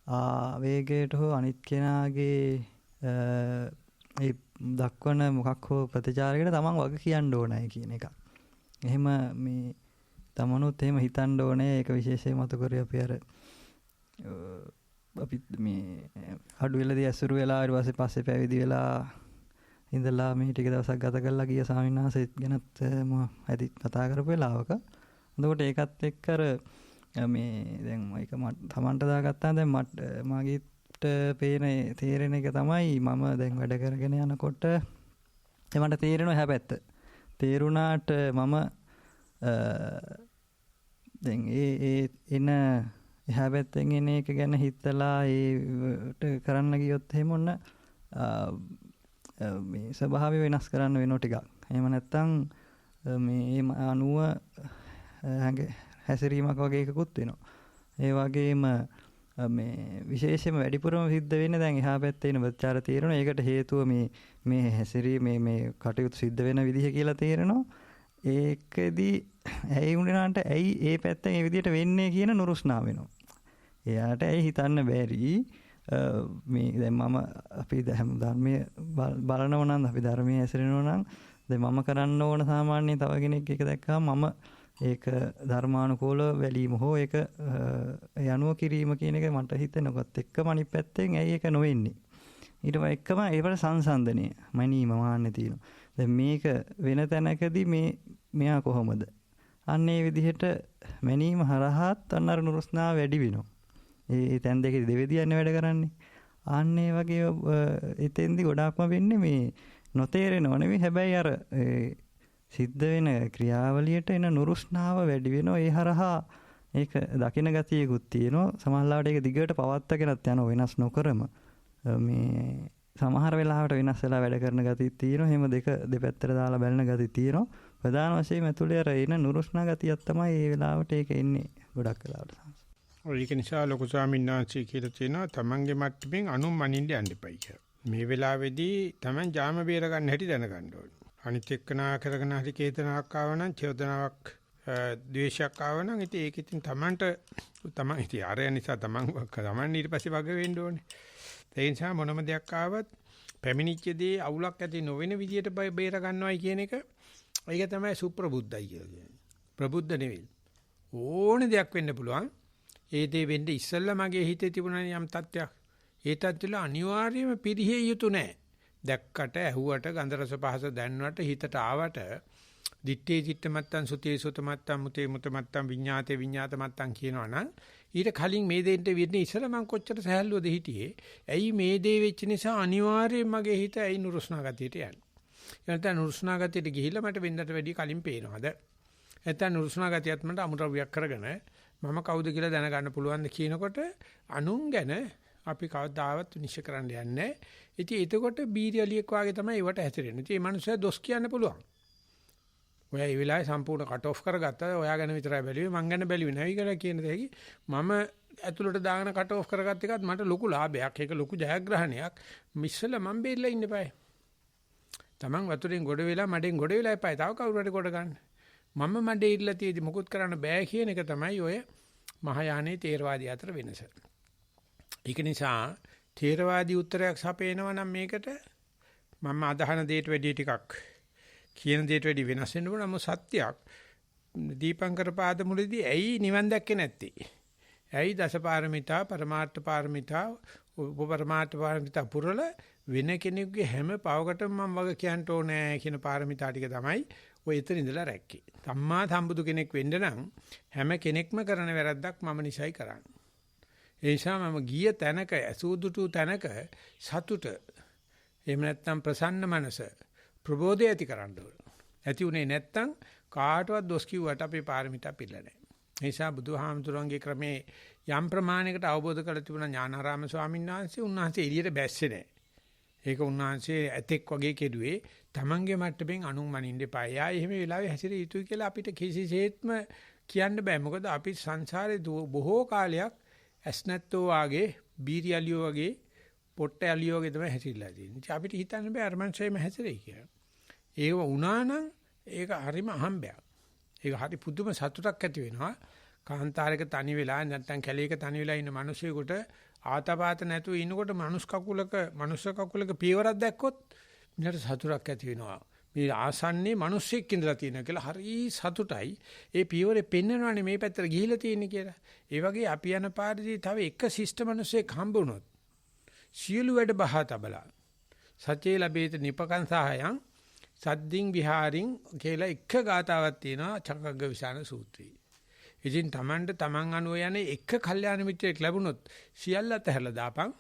ආවේගයට හෝ අනිත් කෙනාගේ ඒ දක්වන මොකක් හෝ ප්‍රතිචාරයකට තමන් වග කියන්න ඕනයි කියන එක. එහෙම මේ තමනුත් එහෙම හිතන්න ඕනේ. ඒක විශේෂයෙන් මතු කරේ අපි අර අපි මේ අඩු වෙලදී ඇසුරු වෙලා ඊට පස්සේ පැවිදි වෙලා ඉඳලා මේ ටික දවසක් ගත කරලා ගිය ස්වාමීන් වහන්සේත් ගැනත් ඇති කතා කරපු වෙලාවක. එතකොට ඒකත් එක්ක අර මේ දැන් ඒක තමන්ට දාගත්තා දැන් මගේට පේන තේරෙන එක තමයි මම දැන් වැඩ කරගෙන යනකොට මට තේරෙනවා එහා පැත්ත. තේරුණාට මම දැන් ඒ එන එහා පැත්තෙන් එන එක ගැන හිතලා ඒට කරන්න ගියොත් එහෙම ඔන්න මේ ස්වභාවය වෙනස් කරන්න වෙනවා ටිකක්. එහෙම නැත්නම් මේ අනුව හැසිරීමක් වගේ එකකුත් වෙනවා. ඒ වගේම මේ විශේෂයෙන්ම වැඩිපුරම සිද්ධ වෙන්නේ දැන් එහා පැත්තේ ඉන්න ප්‍රතිචාර තීරණ. ඒකට හේතුව මේ හැසිරීම මේ කටයුතු සිද්ධ වෙන විදිහ කියලා තේරෙනවා. ඒකෙදි ඇයි උනාට ඇයි ඒ පැත්තෙන් ඒ විදිහට වෙන්නේ කියන නුරුස්නා වෙනවා. එයාට ඇයි හිතන්න බැරි මේ දැන් මම අපි ධර්මයේ බලනවා නම් අපි ධර්මයේ හැසිරෙනවා නම් දැන් මම කරන්න ඕන සාමාන්‍ය තව කෙනෙක් එක දැක්කම මම ඒක ධර්මානුකූල වැලීම හෝ ඒක යනුව කිරීම කියන එක මට හිතෙනකොත් එක්කම අනිත් පැත්තෙන් ඇයි ඒක නොවෙන්නේ ඊට එක්කම ඒවට සංසන්දනය මනීම මාන්නේ තියෙනවා. දැන් මේක වෙන තැනකදී මෙයා කොහොමද අන්න ඒ විදිහට මනීම හරහාත් අන්න අර නුරුස්නා වැඩි වෙනවා. ඒ තැන් දෙකේ දෙවිදියන්නේ වැඩ කරන්නේ. අන්න ඒ වගේ එතෙන්දි ගොඩාක්ම වෙන්නේ මේ නොතේරෙනව නෙවෙයි හැබැයි අර සිද්ධ වෙන ක්‍රියාවලියට එන නුරුස්නාව වැඩි වෙනවා. ඒ හරහා ඒක දකින ගතියකුත් තියෙනවා. සමහරවිට ඒක දිගට පවත්වාගෙනත් යනවා වෙනස් නොකරම. මේ සමහර වෙලාවට වෙනස් වෙලා වැඩ කරන ගතියක් තියෙනවා. එහෙම දෙපැත්තට දාලා බලන ගතියක් තියෙනවා. ප්‍රධාන වශයෙන් ඇතුලේ අර එන නුරුස්නා ගතියක් තමයි මේ වෙලාවට ඒක එන්නේ ගොඩක් වෙලාවට. ඒක නිසා ලොකු ස්වාමීන් වහන්සේ කියලා තියෙනවා තමන්ගේ මට්ටමින් අනුන් මනින්න යන්න එපයි කියලා. මේ වෙලාවේදී තමන් ජාම බේර ගන්න හැටි දැනගන්න ඕනේ. අනිත් එක්කනා කරගෙන හරි කේතනාවක් ආව නම් චෝදනාවක් ද්වේෂයක් ආව නම් ඉතින් ඒක ඉතින් තමන්ට තමන් ඉතින් ආරය නිසා තමන් ඊට පස්සේ වග වෙන්න ඕනේ. ඒ නිසා මොනම දෙයක් ආවත් පැමිණිච්චදී අවුලක් ඇති නොවන විදියට බේර ගන්නවයි කියන එක ඒක තමයි සුප්‍රබුද්ධයි කියලා කියන්නේ. ප්‍රබුද්ධ නෙවෙයි. ඕන දෙයක් වෙන්න පුළුවන්. ඒ දේ වෙන්නේ ඉස්සෙල්ලා මගේ හිතේ තිබුණා යම් තත්ත්වයක්. ඒ තත්ත්වෙල අනිවාර්යයෙන්ම පිරිහිය යුතු නැහැ. දැක්කට ඇහුවට ගන්ධ රස පහස දැනනට හිතට ආවට දිත්තේ දිත්ත මත්තන් සුතේ සුත මත්තන් මුතේ මුත මත්තන් විඤ්ඤාතේ විඤ්ඤාත මත්තන් කියනවනම් ඊට කලින් මේ දෙන්න වෙන්නේ ඉස්සෙල්ලා මං කොච්චර සහැල්ලුවද හිටියේ. ඇයි මේ දේ වෙච්ච නිසා අනිවාර්යයෙන් මගේ හිත ඇයි නුරුස්නා ගතියට යන්නේ. නැත්නම් නුරුස්නා ගතියට ගිහිල්ලා මට වෙන්නට වැඩි කලින් පේනවද? නැත්නම් නුරුස්නා ගතියත් මට අමුද්‍රව්‍යයක් කරගෙන මම කවුද කියලා දැනගන්න පුළුවන් ද කියනකොට අනුන් ගැන අපි කවදාවත් නිශ්චය කරන්න යන්නේ නැහැ. ඉතින් එතකොට බීරියලියෙක් වාගේ තමයි ඒවට හැසිරෙන්නේ. ඉතින් මේ මනුස්සයා දොස් කියන්න පුළුවන්. ඔයා ඒ වෙලාවේ සම්පූර්ණ කට් ඔෆ් කරගත්තා. ඔයා ගැන විතරයි බැලුවේ මං ගැන බැලුවේ නැහැ කියලා කියන දෙයකි. මම ඇතුළට දාගෙන කට් ඔෆ් කරගත්ත එකත් මට ලොකු ලාභයක්. ඒක ලොකු ජයග්‍රහණයක්. මිස්සලා මම බේරලා ඉන්න බෑ. Taman වතුරෙන් ගොඩ වෙලා මඩෙන් ගොඩ වෙලා එපා. තව කවුරු හරි කොට ගන්න. මම මඩේ ඉල්ල තියදී මොකුත් කරන්න බෑ කියන එක තමයි ඔය මහායානයේ තේරවාදී අතර වෙනස. ඒක නිසා තේරවාදී උත්තරයක් සපේනවා නම් මේකට මම අදහන දෙයට වැඩිය ටිකක් කියන දෙයට වැඩිය වෙනස් වෙන්න ඕන. නමුත් සත්‍යයක් දීපංකර පාදමුලදී ඇයි නිවන් දැක්කේ නැත්තේ? ඇයි දසපාරමිතා පරමාර්ථ පාරමිතා උපපරමාර්ථ පාරමිතා පුරල වෙන කෙනෙකුගේ හැම පවකටම මම වග කියන්න ඕනේ කියන පාරමිතා ටික තමයි ඔය එතන ඉඳලා රැක්කේ. සම්මා සම්බුදු කෙනෙක් වෙන්න නම් හැම කෙනෙක්ම කරන වැරද්දක් මම නිසයි කරන්නේ. ඒ නිසා මම ගිය තැනක ඇසුදුටු තැනක සතුට එහෙම නැත්නම් ප්‍රසන්න මනස ප්‍රබෝධය ඇති කරන්න ඕන. ඇති උනේ නැත්නම් කාටවත් දොස් කිව්වට අපේ පාරමිතා පිළිලා නැහැ. ඒ නිසා බුදුහාමුදුරන්ගේ ක්‍රමේ යම් ප්‍රමාණයකට අවබෝධ කරලා තිබුණා ඥානාරාම ස්වාමීන් වහන්සේ උන්වහන්සේ එළියට බැස්සේ නැහැ. ඒක උන්වහන්සේ ඇතෙක් වගේ කෙරුවේ තමන්ගේ මට්ටමින් අනුන් මනින්න එපා. යා එහෙම වෙලාවෙ හැසිරිය යුතුයි කියලා අපිට කිසිසේත්ම කියන්න බෑ. මොකද අපි සංසාරේ බොහෝ කාලයක් ඇස් නැත්තෝ වාගේ බීරියලියෝ වගේ පොට්ටැලියෝ වගේ තමයි හැසිරලා තියෙන්නේ. ඉතින් අපිට හිතන්න බෑ අරමංශයෙම හැසිරෙයි කියලා. ඒක වුණා නම් ඒක හරිම අහම්බයක්. ඒක හරි පුදුම සතුටක් ඇති වෙනවා. කාන්තාරයක තනි වෙලා නැත්නම් කැලේක තනි වෙලා ඉන්න මිනිසෙකුට ආතපාත නැතුව ඉන්නකොට මනුස්ස කකුලක පියවරක් දැක්කොත් මිනිහට සතුටක් ඇති වෙනවා. මේ ආසන්නේ මිනිස්සෙක් ඉඳලා තියෙනවා කියලා හරි සතුටයි. ඒ පියවරේ පෙන්නනවානේ මේ පැත්තට ගිහිලා තියෙන්නේ කියලා. ඒ වගේ අපි යන පාරදී තව එක ශිෂ්ට මිනිස්සෙක් හම්බුනොත් සියලු වැඩ බහා තබලා සත්‍යේ ලැබේත නිපකං සහයං සද්දින් විහාරින් කියලා එක ගාතාවක් තියෙනවා චක්කග්ග විසාන සූත්‍රයේ. ඉතින් තමන් අනුව යන්නේ එක කල්යාණ මිත්‍රයෙක් ලැබුණොත් සියල්ලත් හැරලා දාපන්.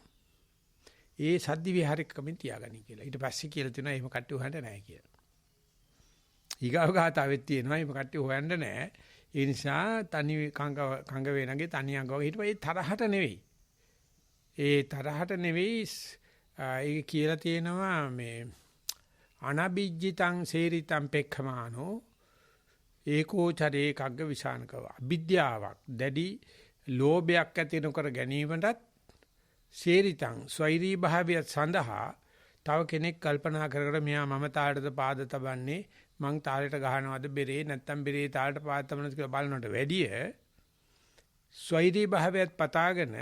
ඒ සද්දි විහාරකමින් තියාගනි කියලා. ඊට පස්සේ කියලා තියෙනවා එහෙම කට්ටිය හොයන්න නැහැ කියලා. ඊගාව ගාතාවෙත් තියෙනවා එහෙම කට්ටිය හොයන්න නැහැ. ඒ නිසා තනි කංග වේනගේ තනි අඟ වගේ හිටපයි තරහට නෙවෙයි. ඒ තරහට නෙවෙයි ඒක කියලා තියෙනවා මේ අනබිජ්ජිතං සේරිතං පෙක්ඛමානෝ ඒකෝචරේ කග්ග විසානකව අවිද්‍යාවක් දැඩි ලෝභයක් ඇති නොකර ගැනීමටත් සේරිතං ස්වෛරී භාවය සඳහා තව කෙනෙක් කල්පනා කර මෙයා මම තාලෙට පාද තබන්නේ මං තාලෙට ගහනවද බෙරේ නැත්තම් බෙරේ තාලෙට පාද තබනද කියලා බලනට වැඩිය ස්වෛරී භාවයත් පතාගෙන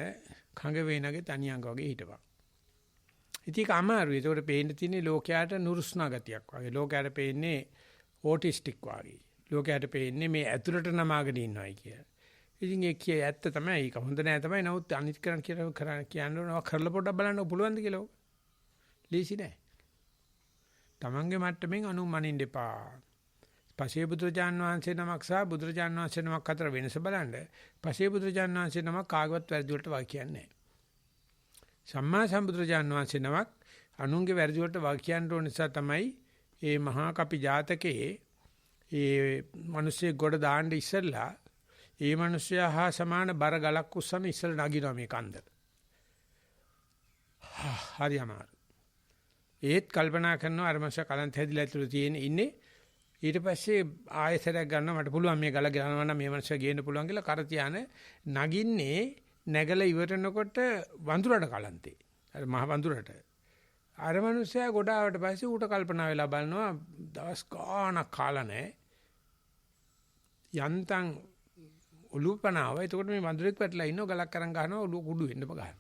කඟ වේනගේ තනි අඟ වගේ හිටපන්. ඉතින් ඒක අමාරුයි. ඒකට පේන්න තියෙන්නේ ලෝකයට නුරුස්නා ගතියක් වගේ. ලෝකයට පේන්නේ ඕටිස්ටික් වගේ. ලෝකයට පේන්නේ මේ ඇතුළට නමාගෙන ඉන්නවයි කියලා. ඉතින් ඒ කිය ඇත්ත තමයි. ඒක හොඳ නෑ තමයි. නමුත් අනිත් කරන් කියලා කියනවා කරලා පොඩ්ඩක් බලන්න පුළුවන්ද කියලා. ලීසි නෑ. තමන්ගේ මට්ටමින් අනුමනින්න එපා. පසේ බුදුරජාන් වහන්සේ නමක් සහ බුදුරජාන් වහන්සේ නමක් අතර වෙනස බලන්න. පසේ බුදුරජාන් වහන්සේ නමක් කාගවත් වැරදි වලට වාක් කියන්නේ නෑ. සම්මා සම්බුදුරජාන් වහන්සේ නමක් අනුන්ගේ වැරදි වලට වාක් කියන්න ඕන නිසා තමයි මේ මහා කපි ජාතකයේ ඒ මිනිස්සේ ගොඩ දාන්න ඉස්සෙල්ලා ඒ මිනිස්සයා හා සමාන බර ගලක් උස්සන ඉස්සෙල් නගිනවා මේ කන්ද. හරි අමාරු. ඒත් කල්පනා කරනවා අර මාස කලන්ත හැදිලා ඇතුළේ තියෙන ඉන්නේ. ඊට පස්සේ ආයෙසරයක් ගන්නවා මට පුළුවන් මේ ගල ගලනවා නම් මේ මිනිස්සයා ගේන්න පුළුවන් කියලා කර තියාන නගින්නේ නැගලා ඉවරනකොට වඳුරට කලන්තේ. අර මහ වඳුරට. අර මිනිස්සයා ගොඩාවට පස්සේ ඌට කල්පනා වෙලා බලනවා දවස් ගාණක් කාලා නැහැ. යන්තම් ඔලුපනාව. එතකොට මේ වඳුරෙක් වැටලා ඉන්නව ගලක් අරන් ගහනවා ඔලුව කුඩු වෙන්න ගහනවා.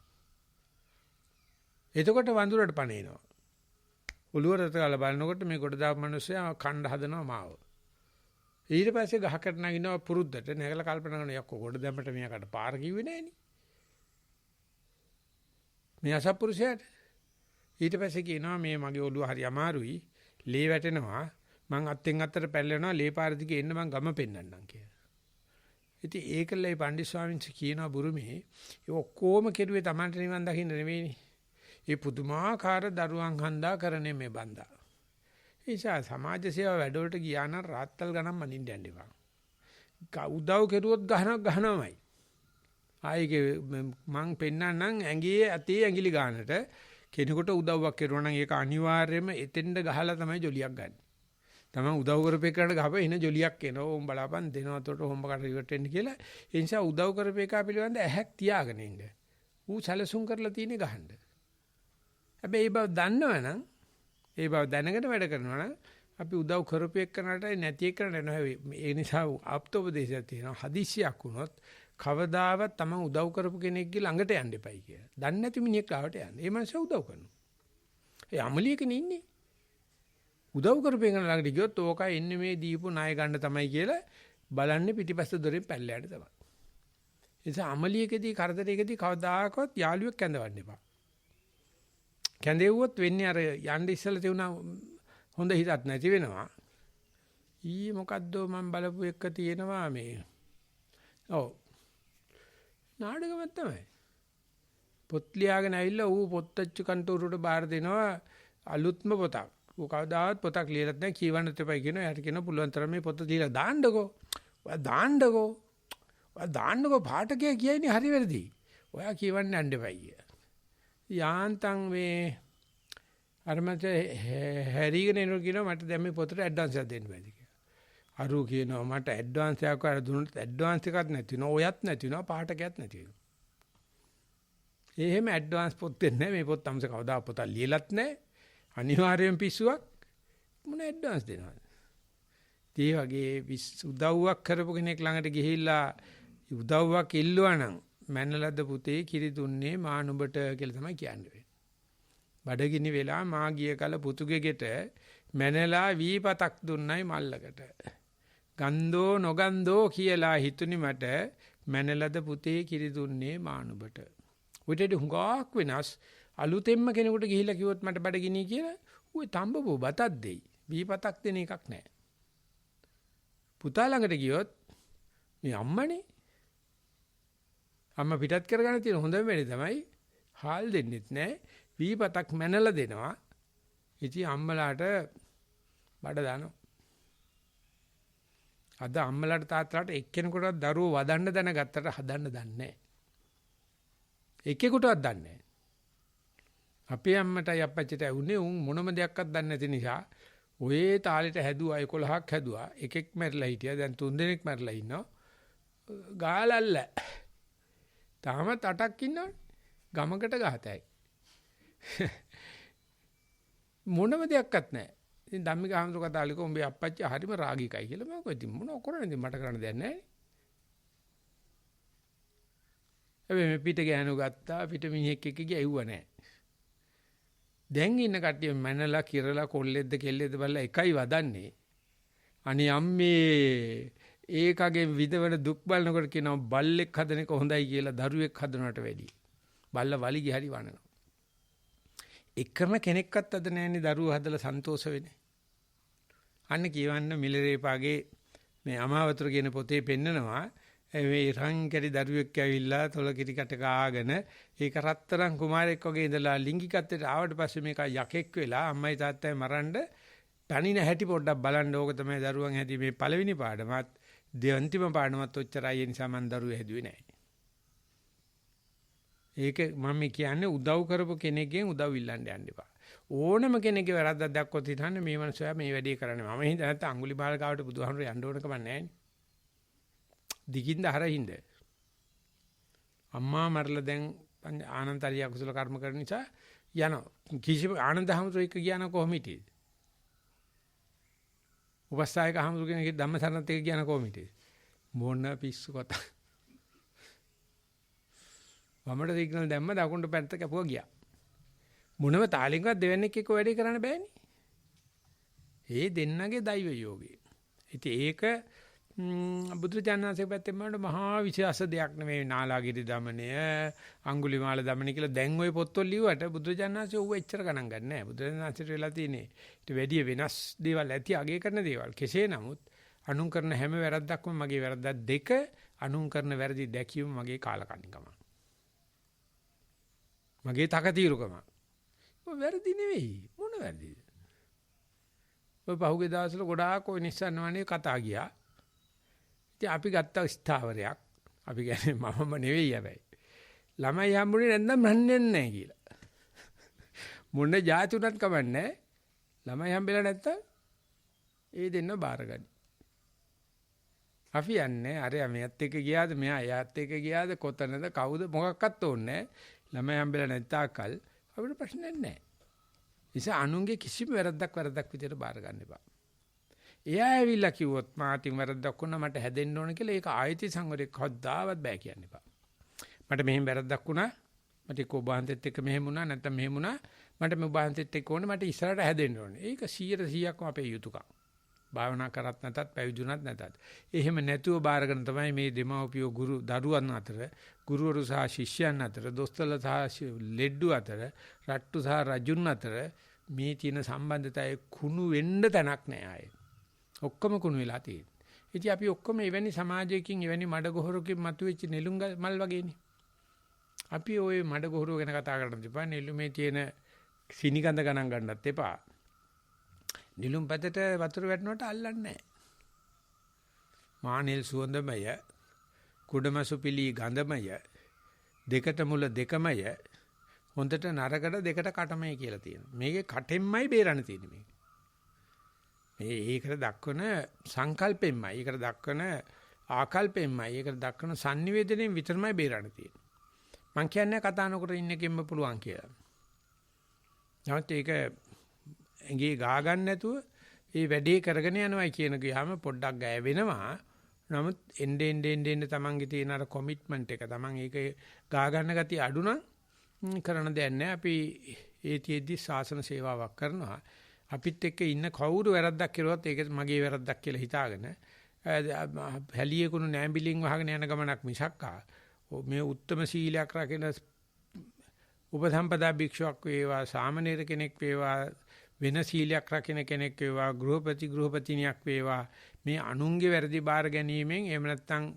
එතකොට වඳුරට පණේනවා. ඔලුවට ගාලා බලනකොට මේ ගොඩ දාපු මිනිස්සයා කණ්ඩ හදනවා මාව. ඊට පස්සේ ගහකට නගිනවා පුරුද්දට නැගලා කල්පනා කරනවා යක්කෝ ගොඩ දැම්මට මෙයාකට පාර කිව්වේ නෑනේ. මේ අසත්පුරුෂයාට ඊට පස්සේ කියනවා මේ මගේ ඔළුව හරි අමාරුයි ලේ වැටෙනවා මං අත්ෙන් අත්තට පැල්ලෙනවා ලේ පාර දිගේ එන්න මං ගම පෙන්නන්නම් කියලා. ඉතින් ඒකලයි පණ්ඩිත ස්වාමීන් වහන්සේ කියනවා බුරුමේ ඒ ඔක්කොම කෙරුවේ Tamanට නිවන් දකින්න නෙවෙයිනේ. ඒ පුදුමාකාර දරුවන් හඳා කරන්නේ මේ බන්දා. ඒ නිසා සමාජ සේවා වැඩවලට ගියා නම් රාත්තල් ගණන් මනින්න යන්න එපා. උදව් කෙරුවොත් ගහනවමයි. ආයේ මං පෙන්නන්නම් ඇඟේ අතේ ඇඟිලි ගන්නට කෙනෙකුට උදව්වක් කරුවා නම් ඒක අනිවාර්යයෙන්ම එතෙන්ද ගහලා තමයි ජොලියක් ගන්න. තමයි උදව් කරපේකට ගහපෙ එන ජොලියක් එනවා. ඕම් බලාපන් දෙනවා උඩට හොම්බකට ඉවරට එන්න කියලා. ඒ නිසා උදව් කරපේකා පිළිබඳ ඇහැක් තියාගෙන ඉන්න. ඌ සැලසුම් කරලා තියෙන්නේ ගහන්න. හැබැයි ඒ බව දන්නවනම් ඒ බව දැනගෙන වැඩ කරනවා නම් අපි උදව් කරපේකනට නැති එකනට නෙවෙයි. ඒ නිසා ආප්තෝපදේශයක් තියෙනවා. හදිස්සියක් වුණොත් කවදාවත් තමන් උදව් කරපු කෙනෙක්ගේ ළඟට යන්න එපයි කියලා. දන්නේ නැති මිනිහෙක් ළඟට යන්න. ඒ මනුස්සයා උදව් කරනවා. ඒ අමලියකනේ ඉන්නේ. උදව් කරපේකන ළඟට ගියොත් ඕකයි එන්නේ මේ දීපු ණය ගන්න තමයි කියලා බලන්නේ පිටිපස්ස දොරෙන් පැල්ලයට තමයි. ඒ නිසා අමලියකදී කරදරයකදී කවදාකවත් යාළුවෙක් කැඳවන්න එපා. කැඳෙව්වොත් වෙන්නේ අර යන්න ඉස්සලා තියුණා හොඳ හිතක් නැති වෙනවා. ඊ මොකද්ද මම බලපු එක තියෙනවා මේ. ඔව්. නාඩගමක් තමයි. පොත් ලියාගෙන ඇවිල්ලා ඌ පොත්ච්ච කන්තෝරුවට බාර දෙනවා අලුත්ම පොතක්. ඌ කවදාවත් පොතක් ලියලත් නැහැ කියවන්නත් එපයි කියනවා. එයාට කියනවා පුළුවන් තරම් මේ පොත දීලා දාන්නකෝ. ඔයා දාන්නකෝ. ඔයා දාන්නකෝ පාඨකයා කියන්නේ හරි වැරදි. ඔයා කියවන්න යන්න එපයි කිය. යාන්තම් මේ අර මත හැරීගෙන එනවා කියනවා මට දැන් මේ පොතට ඇඩ්වාන්ස් එකක් දෙන්න බෑද කියලා. අරු කියනවා මට ඇඩ්වාන්ස් එකක් වර දුන්නොත් ඇඩ්වාන්ස් එකක් නැති වෙනවා. ඔයත් නැති වෙනවා පාඨකයක් නැති වෙනවා. එහෙම ඇඩ්වාන්ස් පොත් දෙන්නේ නැහැ. මේ පොත් අම්ස කවදා පොතක් ලියලත් නැහැ. අනිවාර්යෙන් පිස්සුවක් මොන ඇඩ්වාන්ස් දෙනවද? ඒ වගේ උදව්වක් කරපු කෙනෙක් ළඟට ගිහිල්ලා උදව්වක් ඉල්ලුවා නම් මැනලද පුතේ කිරි දුන්නේ මා නුඹට කියලා තමයි කියන්නේ. බඩගිනි වෙලා මා ගිය කල පුතුගේ ගෙට මැනලා වීපතක් දුන්නයි මල්ලකට. ගන්දෝ නොගන්දෝ කියලා හිතුනි මට මැනලද පුතේ කිරි දුන්නේ මා නුඹට. උඩට හුඟක් වෙනස් අලුතෙන්ම කෙනෙකුට ගිහිල්ලා කිව්වොත් මට බඩගිනි කියලා ඌ තඹබෝ බතක් දෙයි. වීපතක් දෙන එකක් නැහැ. පුතා ළඟට ගියොත් මේ අම්මනේ අම්මා පිටත් කරගන්න තියෙන හොඳම වෙලේ තමයි හාල් දෙන්නෙත් නැහැ. වීපතක් මැනලා දෙනවා. ඉතින් අම්මලාට බඩ දානවා. අද අම්මලාට තාත්තලාට එක්කෙනෙකුටවත් දරුවෝ වදන්න දැනගත්තට හදන්න දන්නේ නැහැ. එක්කෙකුටවත් දන්නේ නැහැ. අපේ අම්මටයි අප්පච්චිටයි උනේ උන් මොනම දෙයක්වත් දන්නේ නැති නිසා ඔය තාලෙට හැදුවා 11ක් හැදුවා. එකෙක් මැරිලා හිටියා. දැන් 3 දෙනෙක් මැරිලා ඉන්නවා. ගාලල්ල. තාමත් 8ක් ඉන්නවනේ. ගමකට ගහතයි. මොනම දෙයක්වත් නැහැ. ඉතින් ධම්මික ආමතුරු කතාලික උඹේ අප්පච්චි හරිම රාගිකයි කියලා මම කිව්වා. ඉතින් මොනව කරන්නේ? ඉතින් මට කරන්න දෙයක් නැහැ. හැබැයි මේ පිට ගෑනු ගත්තා පිට මිනිහෙක් එක්ක ගියුවා නැහැ. දැන් ඉන්න කට්ටිය මැනලා කිරලා කොල්ලෙද්ද කෙල්ලෙද්ද බලලා එකයි වදන්නේ. අනේ අම්මේ ඒකගේ විදවන දුක් බලනකොට කියනවා බල්ලෙක් හදන එක හොඳයි කියලා දරුවෙක් හදනවට වැඩිය. බල්ල වලිගි හරි වනනවා. එකම කෙනෙක්වත් අද නැන්නේ දරුවෝ හදලා සන්තෝෂ වෙන්නේ. අන්න කියවන්න මිලරේපාගේ මේ අමාවතුර කියන පොතේ පෙන්නනවා මේ රංකරි දරුවෙක් ඇවිල්ලා තොල කිරි කට කාගෙන ඒක රත්තරන් කුමාරයෙක් වගේ ඉඳලා ලිංගිකත්වයට ආවට පස්සේ මේක යකෙක් වෙලා අම්මයි තාත්තයි මරන්න තනින හැටි පොඩ්ඩක් බලන්න. ඕක තමයි දරුවන් හැදී මේ පළවෙනි පාඩමත් දෙවන්තිම පාඩමත් ඔච්චරයි. ඒ නිසා මම දරුවෝ හැදුවේ නැහැ. ඒක මම කියන්නේ උදව් කරපු කෙනෙක්ගෙන් උදව් ඉල්ලන්න යන්න එපා. ඕනම කෙනෙක්ගේ වැරද්දක් දැක්කොත් හිතන්න මේ මනුස්සයා මේ වැඩේ කරන්නේ. මම හිතා නැත්නම් අඟුලිමාල ගාවට බුදුහාමුදුරු යන්න ඕන කම නැහැ නේ. දිගින්ද හරින්ද. අම්මා මරලා දැන් ආනන්තරිය අකුසල කර්ම කරන නිසා යනවා. කිසිම ආනන්ද හැමතුරු එක ගියාන කොහොම හිටියේද? උපස්ථායක හැමතුරු කෙනෙක් ධම්මසරණත් එක ගියාන කොහොම හිටියේද? මොන පිස්සු කතා. වමට සිග්නල් දැම්ම දකුණට පැත්ත කැපුවා ගියා. මොනම තාලෙන්වත් දෙවන්නේක් එක්ක වැඩේ කරන්න බෑනේ. ඒ දෙන්නගේ දෛව යෝගේ. ඉතින් ඒක බුදුචානන්සේ පැත්තෙන් බලනකොට මහා විශේෂ දෙයක් නෙමෙයි. නාලාගිරි දමනය, අඟුලිමාල දමනය කියලා දැන් ওই පොත්වල ලියුවට බුදුචානන්සේ ඌව එච්චර ගණන් ගන්න නැහැ. බුදුචානන්සේට වෙලා තියෙන්නේ ඊට වැඩිය වෙනස් දේවල් ඇති අගය කරන දේවල්. කෙසේ නමුත් අනුන් කරන හැම වැරද්දක්ම මගේ වැරද්දක් දෙක අනුන් කරන වැරදි දැකීම මගේ කාලකන්නිකම. මගේ තකතිරුකම. ඔය වැරදි නෙවෙයි. මොන වැරදිද? ඔය පහුගිය දවස්වල ගොඩාක් ඔය Nissan වනේ කතා ගියා. ඉතින් අපි ගත්ත ස්ථාවරයක්. අපි කියන්නේ මමම නෙවෙයි හැබැයි. ළමයි හම්බුනේ නැත්නම් රන්නේ නැහැ කියලා. මොන જાති උනත් කමන්නේ. ළමයි හම්බෙලා නැත්තම් ඒ දෙන්න බාරගනි. අපි යන්නේ අර මෙයත් එක්ක ගියාද මෙයා එයාත් එක්ක ගියාද කොතනද කවුද මොකක්වත් ඕනේ නැහැ. ළමයි හම්බෙලා නැත්තාකල් අපිට ප්‍රශ්නයක් නැහැ. නිසා අනුන්ගේ කිසිම වැරද්දක් විදියට බාර ගන්න එපා. එයා ඇවිල්ලා කිව්වොත් මාටින් වැරද්දක් වුණා මට හැදෙන්න ඕන කියලා ඒක ආයති සංවරේ කවදාවත් බෑ කියන්න එපා. මට මෙහෙම වැරද්දක් වුණා මට එක්ක ඔබ වහන්සේත් එක්ක මෙහෙම වුණා නැත්නම් මෙහෙම වුණා මට මේ ඔබ වහන්සේත් එක්ක ඕනේ මට ඉස්සරහට හැදෙන්න ඕනේ. ඒක 100%ක්ම අපේ යුතුයකම්. භාවනා කරත් නැතත් පැවිදුණත් නැතත්. එහෙම නැතුව බාරගෙන තමයි මේ දෙමව්පියෝ ගුරු දරුවන් අතර ගුරුවරු සහ ශිෂ්‍යයන් අතර දොස්තරලා සහ ලෙඩ්ඩු අතර රට්ටු සහ රජුන් අතර මේ තියෙන සම්බන්ධතාවය කුණු වෙන්න තැනක් නෑ ආයේ. ඔක්කොම කුණු වෙලා තියෙන්නේ. ඉතින් අපි ඔක්කොම එවැනි සමාජයකින් එවැනි මඩගොහරකින් මතුවෙච්ච නෙළුම් මල් වගේනේ. අපි ওই මඩගොහරුව ගැන කතා කරන්න තිබා නෙළුමේ තියෙන සිනිගඳ ගණන් ගන්නත් එපා. නිලුම් පැතට වතුර වැටෙනකොට අල්ලන්නේ නැහැ. මානෙල් සුවඳමය, කුඩමසු පිලි ගඳමය, දෙකට මුල දෙකමය, හොඳට නරකට දෙකට කටමයි කියලා තියෙනවා. මේකේ කටෙන්මයි බේරන්න තියෙන්නේ මේක. මේ ඒකට දක්වන සංකල්පෙන්මයි, ඒකට දක්වන ආකල්පෙන්මයි, ඒකට දක්වන sannivedanayen විතරමයි බේරන්න තියෙන්නේ. මං කියන්නේ කතා නොකර ඉන්න කෙම්ම පුළුවන් කියලා. නමුත් ඒක ඇඟේ ගා ගන්න නැතුව මේ වැඩේ කරගෙන යනවා කියන ගියාම පොඩ්ඩක් ගෑ වෙනවා. නමුත් එන්නේ තමන්ගේ තියෙන අර කොමිට්මන්ට් එක තමන් ඒක ගා ගන්න ගතිය අඩු නම් කරන්න දෙයක් නැහැ. අපි ඒතිෙද්දි ශාසන සේවාවක් කරනවා. අපිත් එක්ක ඉන්න කවුරු වැරද්දක් කරුවත් ඒක මගේ වැරද්දක් කියලා හිතාගෙන හැලියෙකුණු නෑඹිලින් වහගෙන යන ගමනක් මිසක්කා මේ උත්තරම සීලයක් රකින උපසම්පදා භික්ෂුවක් වේවා සාමණේර කෙනෙක් වේවා වෙන සීලයක් රකින්න කෙනෙක් වේවා ගෘහපතිනියක් වේවා මේ අනුන්ගේ වැරදි බාර ගැනීමෙන් එහෙම නැත්නම්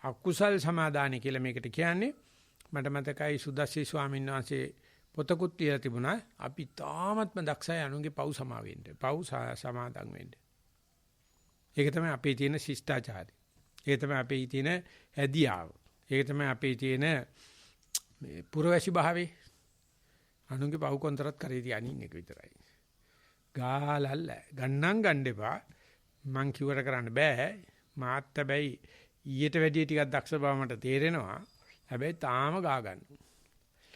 අකුසල් සමාදානයි කියලා මේකට කියන්නේ. මට මතකයි සුදස්සී ස්වාමීන් වහන්සේ පොතකුත් කියලා තිබුණා. අපි තාමත්ම දක්ෂයි අනුන්ගේ පව් සමා වෙන්න. පව් සමාදන් වෙන්න. ඒක තමයි අපේ තියෙන ශිෂ්ටාචාරය. ඒක තමයි අපේ තියෙන හැදියාව. ඒක තමයි අපේ තියෙන මේ පුරවැසි භාවයේ. අනුන්ගේ පව් කොන්තරත් කරේ තියනින් එක විතරයි. ගාලල්ල ගණන් ගන්න එපා. මං කිව්වට කරන්න බෑ. මාත් හැබැයි ඊට වැඩිය ටිකක් දක්ෂ බව මට තේරෙනවා. හැබැයි තාම ගා ගන්න.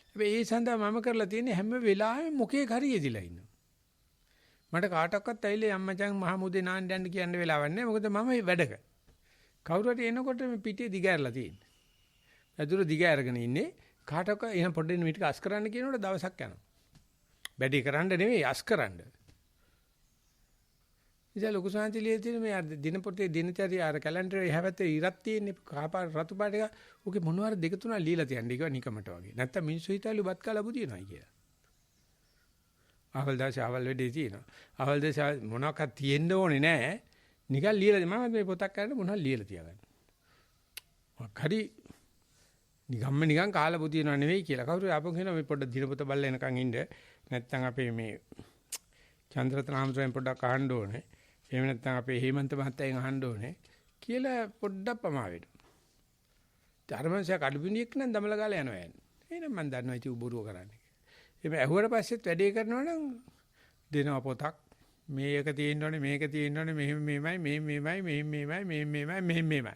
හැබැයි ඒ සඳහා මම කරලා තියෙන්නේ හැම වෙලාවෙම මොකේ හරි යෙදිලා ඉන්නවා. මට කාටවත් ඇවිල්ලා අම්මචන් මහමුදේ නාන්න යන්න කියන්න වෙලාවක් නැහැ. මොකද මම වැඩක. කවුරු හරි එනකොට මේ පිටේ දිගහැරලා තියෙන්නේ. ඇදුර දිග අරගෙන ඉන්නේ. කාටවත් එහෙනම් පොඩ්ඩක් මේක අස් කරන්න කියනකොට දවසක් යනවා. වැඩි කරන්න නෙවෙයි අස් කරන්න. ඉතින් ලොකු සාන්තිලියේ තියෙන මේ දිනපොතේ දිනචරිය අර කැලෙන්ඩරේ හැවතේ ඉරක් තියෙන්නේ කාපාර රතු පාට එක. ඔකේ මොනවාර දෙක තුනක් ලීලා තියන්නේ ඒක නිකමට වගේ. නැත්තම් මිනිස්සු හිතයිලු බත් කාලා බුදිනවයි කියලා. අවල් දැස අවල් වෙඩේ තියෙනවා. අවල් දැස මොනවාක් තියෙන්න ඕනේ නැහැ. නිකන් ලියලා මම මේ පොතක් කරන්න මොනවද ලියලා තියාගන්න. හරි නිකන් කාලා බුදිනව නෙවෙයි කියලා. කවුරු ආපහු කියනවා මේ පොඩ්ඩක් දිනපොත බලලා එනකන් ඉන්න. නැත්තම් අපේ මේ චන්ද්‍රරත්න ආමතුරෙන් පොඩ්ඩක් අහන්න ඕනේ. එහෙම නැත්නම් අපේ හේමන්ත මහත්තයන් අහන්න ඕනේ කියලා පොඩ්ඩක් පමා වෙනවා. ධර්මංශය කඩුබිනියෙක් නම් දමල ගාලා යනවා යන්නේ. එහෙනම් මම දන්නවා ඉතින් උබුරුව කරන්නේ. එimhe ඇහුවට පස්සෙත් වැඩේ කරනවා නම් දෙනවා පොතක්. මේක තියෙන්න ඕනේ මේක තියෙන්න ඕනේ මෙහෙම මෙහෙමයි මෙහෙමයි.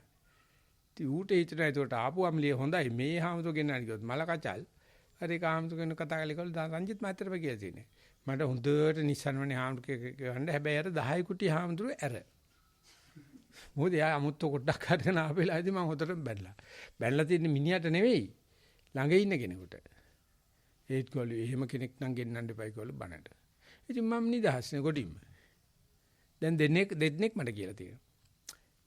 ඉතින් ඌට හිතන ඒකට ආපුවම ලිය හොඳයි මේ හාමුදුර ගෙන්නන්න කිව්වොත් මල කචල්. හරි ඒක හාමුදුර කෙනෙක් කතා කරලා රංජිත් මහත්තයට කියලා තියෙන්නේ. මට හොඳට නිස්සන්වනේ හාමුදුර ගන්න හැබැයි අර 10 කුටි හාමුදුර ඇර. මොකද යා අමුත්ත කොටක් හදගෙන ආපෙලාදී මම හොතට බැලලා. බැලලා තින්නේ මිනිහට නෙවෙයි ළඟ ඉන්න කෙනෙකුට. ඒත් කොළු එහෙම කෙනෙක් නම් ගෙන්නන්න එපයි කොළු බනට. ඉතින් මම නිදහස්නේ කොටින්ම. දැන් දෙන්නෙක් මට කියලා තියෙනවා.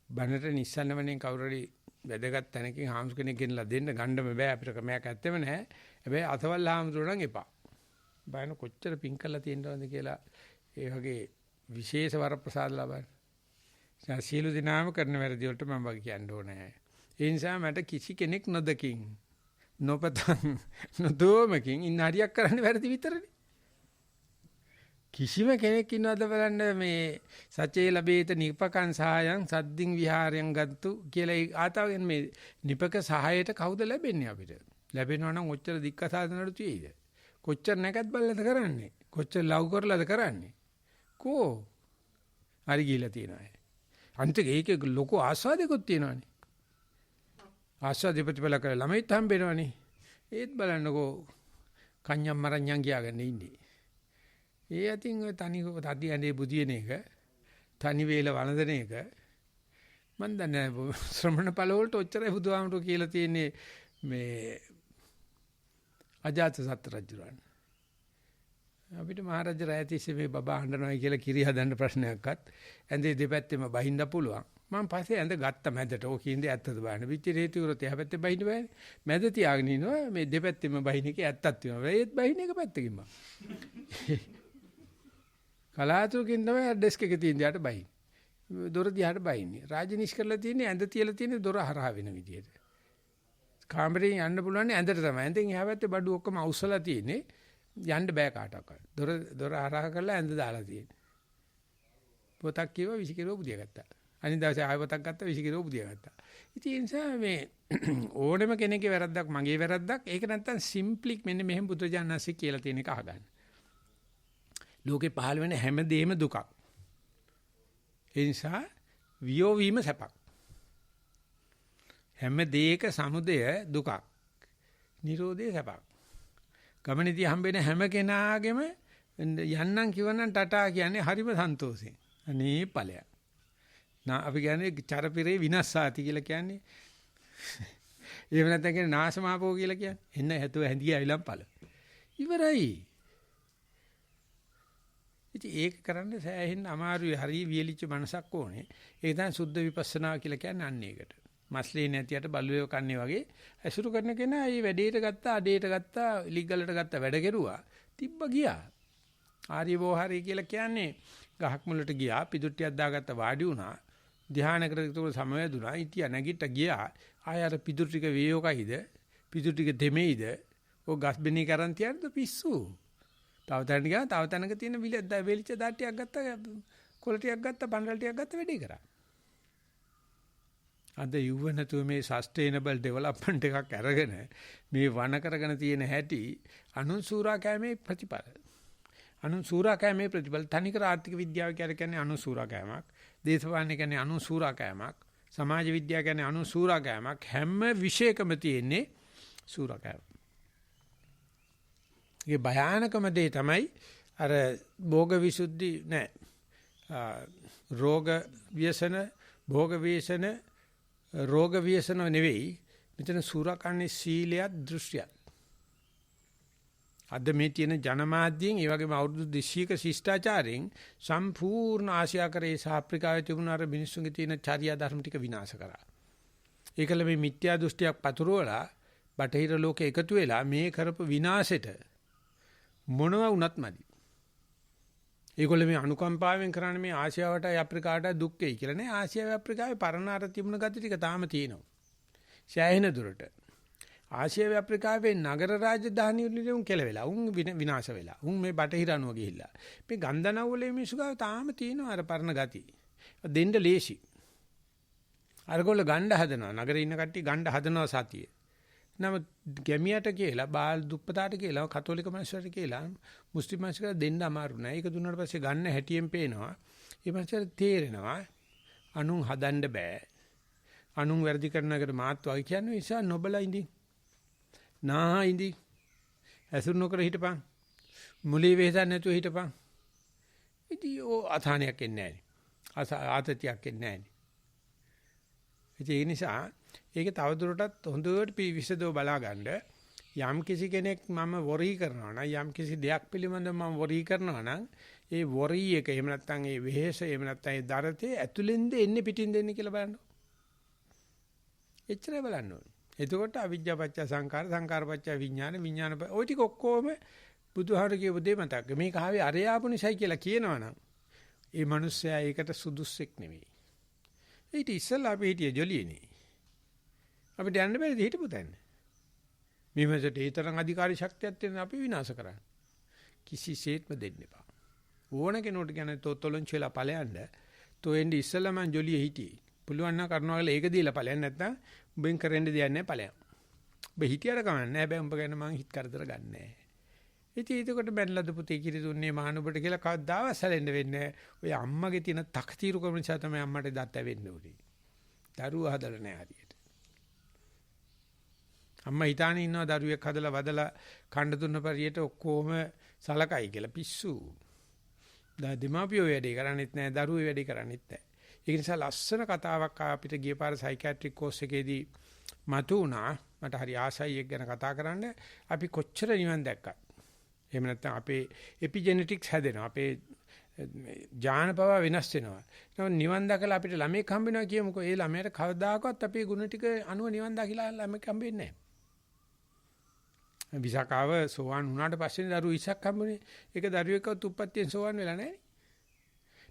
බනට නිස්සන්වනේ කවුරු හරි වැදගත් තැනකින් හාමුදුර කෙනෙක් ගෙනලා දෙන්න ගන්නම බෑ අපිට ක්‍රමයක් ඇත්තෙම නැහැ. හැබැයි අතවල් හාමුදුර නම් එපා. බයන කොච්චර පිං කරලා තියෙනවද කියලා ඒ වගේ විශේෂ වරප්‍රසාද ලබන. සියලු දිනාම කරන වැරදි වලට මම වගේ කියන්න ඕනේ. ඒ නිසා මට කිසි කෙනෙක් නොදකින් නොපතන් නොදෝමකින් ඉන්න හරියක් කරන්න වැරදි විතරනේ. කිසිම කෙනෙක් ඉන්නවද බලන්න මේ සචේ ලැබේත නිපකං සහායං සද්දින් විහාරයන් ගත්තු කියලා ආතාවෙන් මේ නිපක සහායයට කවුද ලැබෙන්නේ අපිට? ලැබෙනවා නම් ඔච්චර දික්කසාදනට තියෙයිද? කොච්චර නැකත් බල්ලද කරන්නේ? කොච්චර ලව් කරලාද කරන්නේ? කෝ හරි ගිහිලා තියෙනවා. අන්තික ඒකේ ලොකු ආස්වාදයක්ත් තියෙනවානේ. ආස්වාදෙ ප්‍රතිඵල කරලා ළමයිත් හම්බෙනවනේ. ඒත් බලන්නකෝ කන්‍යම් මරණ්‍යම් කියාගෙන ඉන්නේ. ඒ අතින් ඔය තනි ඇඳේ බුදියන එක තනි වේල වළඳන එක මන් දන්නේ ශ්‍රමණ ඵල වලට ඔච්චරයි බුදුහාමුදුරුවෝ කියලා තියෙන්නේ මේ අජාත සත් රජුරන්. අපිට මහරජා රායතිස්සේ මේ බබා හඬනවායි කියලා කිරි හදන්න ප්‍රශ්නයක්වත් ඇඳේ දෙපැත්තෙම බහින්න පුළුවන්. මම පස්සේ ඇඳ ගත්ත මැදට ඕක ඉඳේ ඇත්තද බලන්න. පිටි රේතු වලත් එහා පැත්තේ බහින්න බෑනේ. මැද තියාගෙන ඉනවා මේ දෙපැත්තෙම බහින එකේ ඇත්තක් තියෙනවා. ඒත් බහින එක පැත්තකින් බා. කලාතුරකින් තමයි ඩෙස්ක් එකේ තියෙන දිහාට බහින්. දොර දිහාට බහින්නේ. රාජනිෂ් කරලා තියෙන්නේ ඇඳ තියලා තියෙන්නේ දොර හරහා වෙන විදියට. කාමරේ යන්න පුළුවන් ඇඳට තමයි. ඇඳෙන් එහා පැත්තේ බඩු ඔක්කොම අවුස්සලා තියෙන්නේ. යන්න බෑ කාටවත්. දොර හරහා කරලා ඇඳ දාලා තියෙන්නේ. පොතක් කියව 20 කිලෝ බුදිය ගත්තා. අනිත් දවසේ ආයෙ පොතක් ගත්තා 20 කිලෝ බුදිය ගත්තා. ඉතින් ඒ නිසා මේ ඕනෙම කෙනෙක්ගේ වැරද්දක් මගේ වැරද්දක් ඒක නැත්තම් සිම්ප්ලි මෙන්න මෙහෙම බුදුජානනාංශي කියලා තියෙන එක අහගන්න. ලෝකේ පහළ වෙන හැම දෙයක්ම දුකක්. ඒ නිසා වියෝ වීම සැපක්. හැම දෙයක සමුදය දුකක්. නිරෝධය සැපක්. ගමනේදී හම්බෙන හැම කෙනාගේම යන්නම් කිව්වනම් ටටා කියන්නේ හරිම සන්තෝෂෙන්. අනේ ඵලයක්. අපි කියන්නේ චරපිරේ විනාශාති කියලා කියන්නේ. එහෙම නැත්නම් කියන්නේ නාශමාපෝ කියලා කියන්නේ. එන්න හැතුව හැඳිය ඇවිලම් ඵල. ඉවරයි. ඉතින් ඒක කරන්න සෑහෙන්න අමාරුයි. හරිය වියලිච්ච මනසක් ඕනේ. ඒක තමයි සුද්ධ විපස්සනා කියලා කියන්නේ අන්න ඒකට. මස්ලේ නැතියට බලුවේ කන්නේ වගේ ඇසුරු කරන කෙනා මේ වැඩේට ගත්තා, අඩේට ගත්තා, ලිග්ගලට ගත්තා වැඩ කෙරුවා. තිබ්බ ගියා. ආර්ය වෝහාරය කියලා කියන්නේ ගහක් මුලට ගියා, පිදුට්ටියක් දාගත්තා වාඩි වුණා. ධානයකට ඒක සමවැදුනා. ඉතියා නැගිට ගියා. ආය අර පිටුරු ටික වේයෝකයිද? පිටුරු ටික දෙමෙයිද? ඔය ගස්බෙනී කරන් තියන්නද පිස්සු. තව තැනකට ගියා තව තැනක තියෙන වෙලිච්ච දාට්ටියක් ගත්තා, කොළ ටිකක් ගත්තා, බණ්ඩල් ටිකක් ගත්තා වැඩේ කරා. අද යුව නැතුව මේ සස්ටේනබල් ඩෙවලොප්මන්ට් එකක් අරගෙන මේ වන කරගෙන තියෙන හැටි අනුන් සූරා කෑමේ ප්‍රතිඵල. අනුන් සූරා කෑමේ ප්‍රතිඵල. තනිකර ආර්ථික විද්‍යාව කියන්නේ අනුන් සූරා කෑමක්. දේශපාලන කියන්නේ අනුන් සූරා කෑමක්. සමාජ විද්‍යාව කියන්නේ අනුන් සූරා කෑමක්. හැම විෂයකම තියෙන්නේ සූරා කෑම. ඒ භයානකම දේ තමයි අර භෝග විසුද්ධි නෑ. රෝග ව්‍යසන, භෝග ව්‍යසන, රෝග ව්‍යසන නෙවෙයි. මෙතන සූරාකන්නේ සීලයක්, දෘෂ්ටියක්. අද මේ තියෙන ජනමාධ්‍යයෙන් ඒ වගේම අවුරුදු 200ක ශිෂ්ටාචාරයෙන් සම්පූර්ණ ආසියාකරයේ සහ අප්‍රිකාවේ තිබුණ අර මිනිස්සුන්ගේ තියෙන චර්යා ධර්ම ටික විනාශ කරා. ඒකල මේ මිත්‍යා දෘෂ්ටියක් පතුරවලා බටහිර ලෝකේ එකතු වෙලා මේ කරපු විනාශෙට මොනවා වුණත් මදි. ඒගොල්ලෝ මේ අනුකම්පාවෙන් කරන්නේ මේ ආසියාවට අප්‍රිකාවට දුක් වෙයි කියලා නේ. ආසියාවේ අප්‍රිකාවේ පරණ අර තිබුණ ගති ටික තාම තියෙනවා. සෑහෙන දුරට. ආසියාවේ අප්‍රිකාවේ නගර රාජධානි වලින් කෙලවෙලා උන් විනාශ වෙලා. උන් මේ බටහිර අනුව ගිහිල්ලා. මේ ගන්ධනව වල මිනිස්සු ගාව තාම තියෙනවා අර පරණ ගති. දෙන්න ලේසි. අරගොල්ල ගණ්ඩ හදනවා. නගරේ ඉන්න කට්ටිය ගණ්ඩ හදනවා සතියේ. නම ගැමියට කියලා බාල් දුප්පතාට කියලා කතෝලික මිනිස්සුන්ට කියලා මුස්ලිම් මිනිස්සුන්ට දෙන්න අමාරු නෑ. ඒක දුන්නාට පස්සේ ගන්න හැටියෙන් පේනවා. ඒ මිනිස්සුන්ට තේරෙනවා අනුන් හදන්න බෑ. අනුන් වැඩි කරන එකට මාත් වගේ කියන්නේ නිසා නොබලා ඉඳින්. නාහා ඉඳි. ඇසුරු නොකර හිටපන්. මුලී වේසන් නැතුව හිටපන්. ඉතින් ඔය අසහනයක් එන්නේ නැහැ. ආතතියක් එන්නේ නැහැ. ඒ නිසා ඒක තවදුරටත් හොඳට විසදව බලා ගන්න යම් කිසි කෙනෙක් මම වොරි කරනවා නම් යම් කිසි දෙයක් පිළිබඳව මම වොරි කරනවා නම් ඒ වොරි එක එහෙම නැත්නම් ඒ වෙහෙස එහෙම නැත්නම් ඒ දරතේ ඇතුලෙන්ද එන්නේ පිටින්ද එන්නේ කියලා බලන්න. එච්චරයි බලන්න ඕනේ. එතකොට අවිජ්ජා පත්‍ය සංකාර, සංකාර පත්‍ය විඥාන, විඥාන ඔය ටික ඔක්කොම බුදුහාර කියපු දේ මතක. මේක ආවේ අරයාපු නිසයි කියලා කියනවනම් ඒ මිනිස්සයා ඒකට සුදුස්සෙක් නෙවෙයි. ඊට ඉස්සෙල්ලා අපි හිටිය ජොලියනේ. අපිට යන්න බැරිද හිටපු තැන? මේ මැසට ඒ තරම් අධිකාරී ශක්තියක් තියෙන අපි විනාශ කරන්නේ. කිසිසේත්ම දෙන්න එපා. ඕන කෙනෙකුට කියන්නේ තොලොන්ච් වෙලා ඵලයන්ද. තෝ එන්නේ ඉස්සෙල්ලා මං ජොලියේ හිටියේ. පුළුවන් නම් කරනවා කියලා ඒක දීලා ඵලයන් නැත්තම් උඹෙන් කරන්න දෙයක් නැහැ ඵලයන්. ඔබ හිටියට කමන්නේ නැහැ. හැබැයි උඹ ගැන මං හිත කරදර ගන්නෑ. ඉතින් ඒකට බැලලාද පුතේ කිරි දුන්නේ මහනුබට කියලා කවදාවත් සැලෙන්න වෙන්නේ නැහැ. ඔය අම්මගේ තියෙන තක්තිරුකම නිසා තමයි අම්මට දත් ඇවෙන්න උනේ. දරුවා හදලා නැහැ හරියට. අම්මා හිතානේ ඉන්නවා දරුවෙක් හදලා වදලා කණ්ඩ දුන්න පරියට ඔක්කොම සලකයි කියලා පිස්සු. දෙමාපියෝ වැඩේ කරන්නේත් නැහැ, දරුවෝ වැඩේ කරන්නේත් නැහැ. ඒ නිසා ලස්සන කතාවක් අපිට ගිය පාර සයිකියාට්‍රික් කෝස් එකේදී මතු වුණා. මට හරි ආසයි එක ගැන කතා කරන්න. අපි කොච්චර නිවන් දැක්කත්. එහෙම නැත්නම් අපේ එපිජෙනටික්ස් හැදෙනවා. අපේ ජානපව වෙනස් වෙනවා. නමුත් නිවන් දැකලා අපිට ළමෙක් හම්බ වෙනවා කියමුකෝ. ඒ ළමයට කවදාකවත් අපේ ගුණ ටික අනුව නිවන් දැකලා ළමෙක් හම්බෙන්නේ නැහැ. විසකාව සෝවාන් වුණාට පස්සේ දරුවෝ ඉස්සක් හම්බුනේ. ඒක දරුවෙක්වත් උප්පත්තියෙන් සෝවාන් වෙලා නැහැ.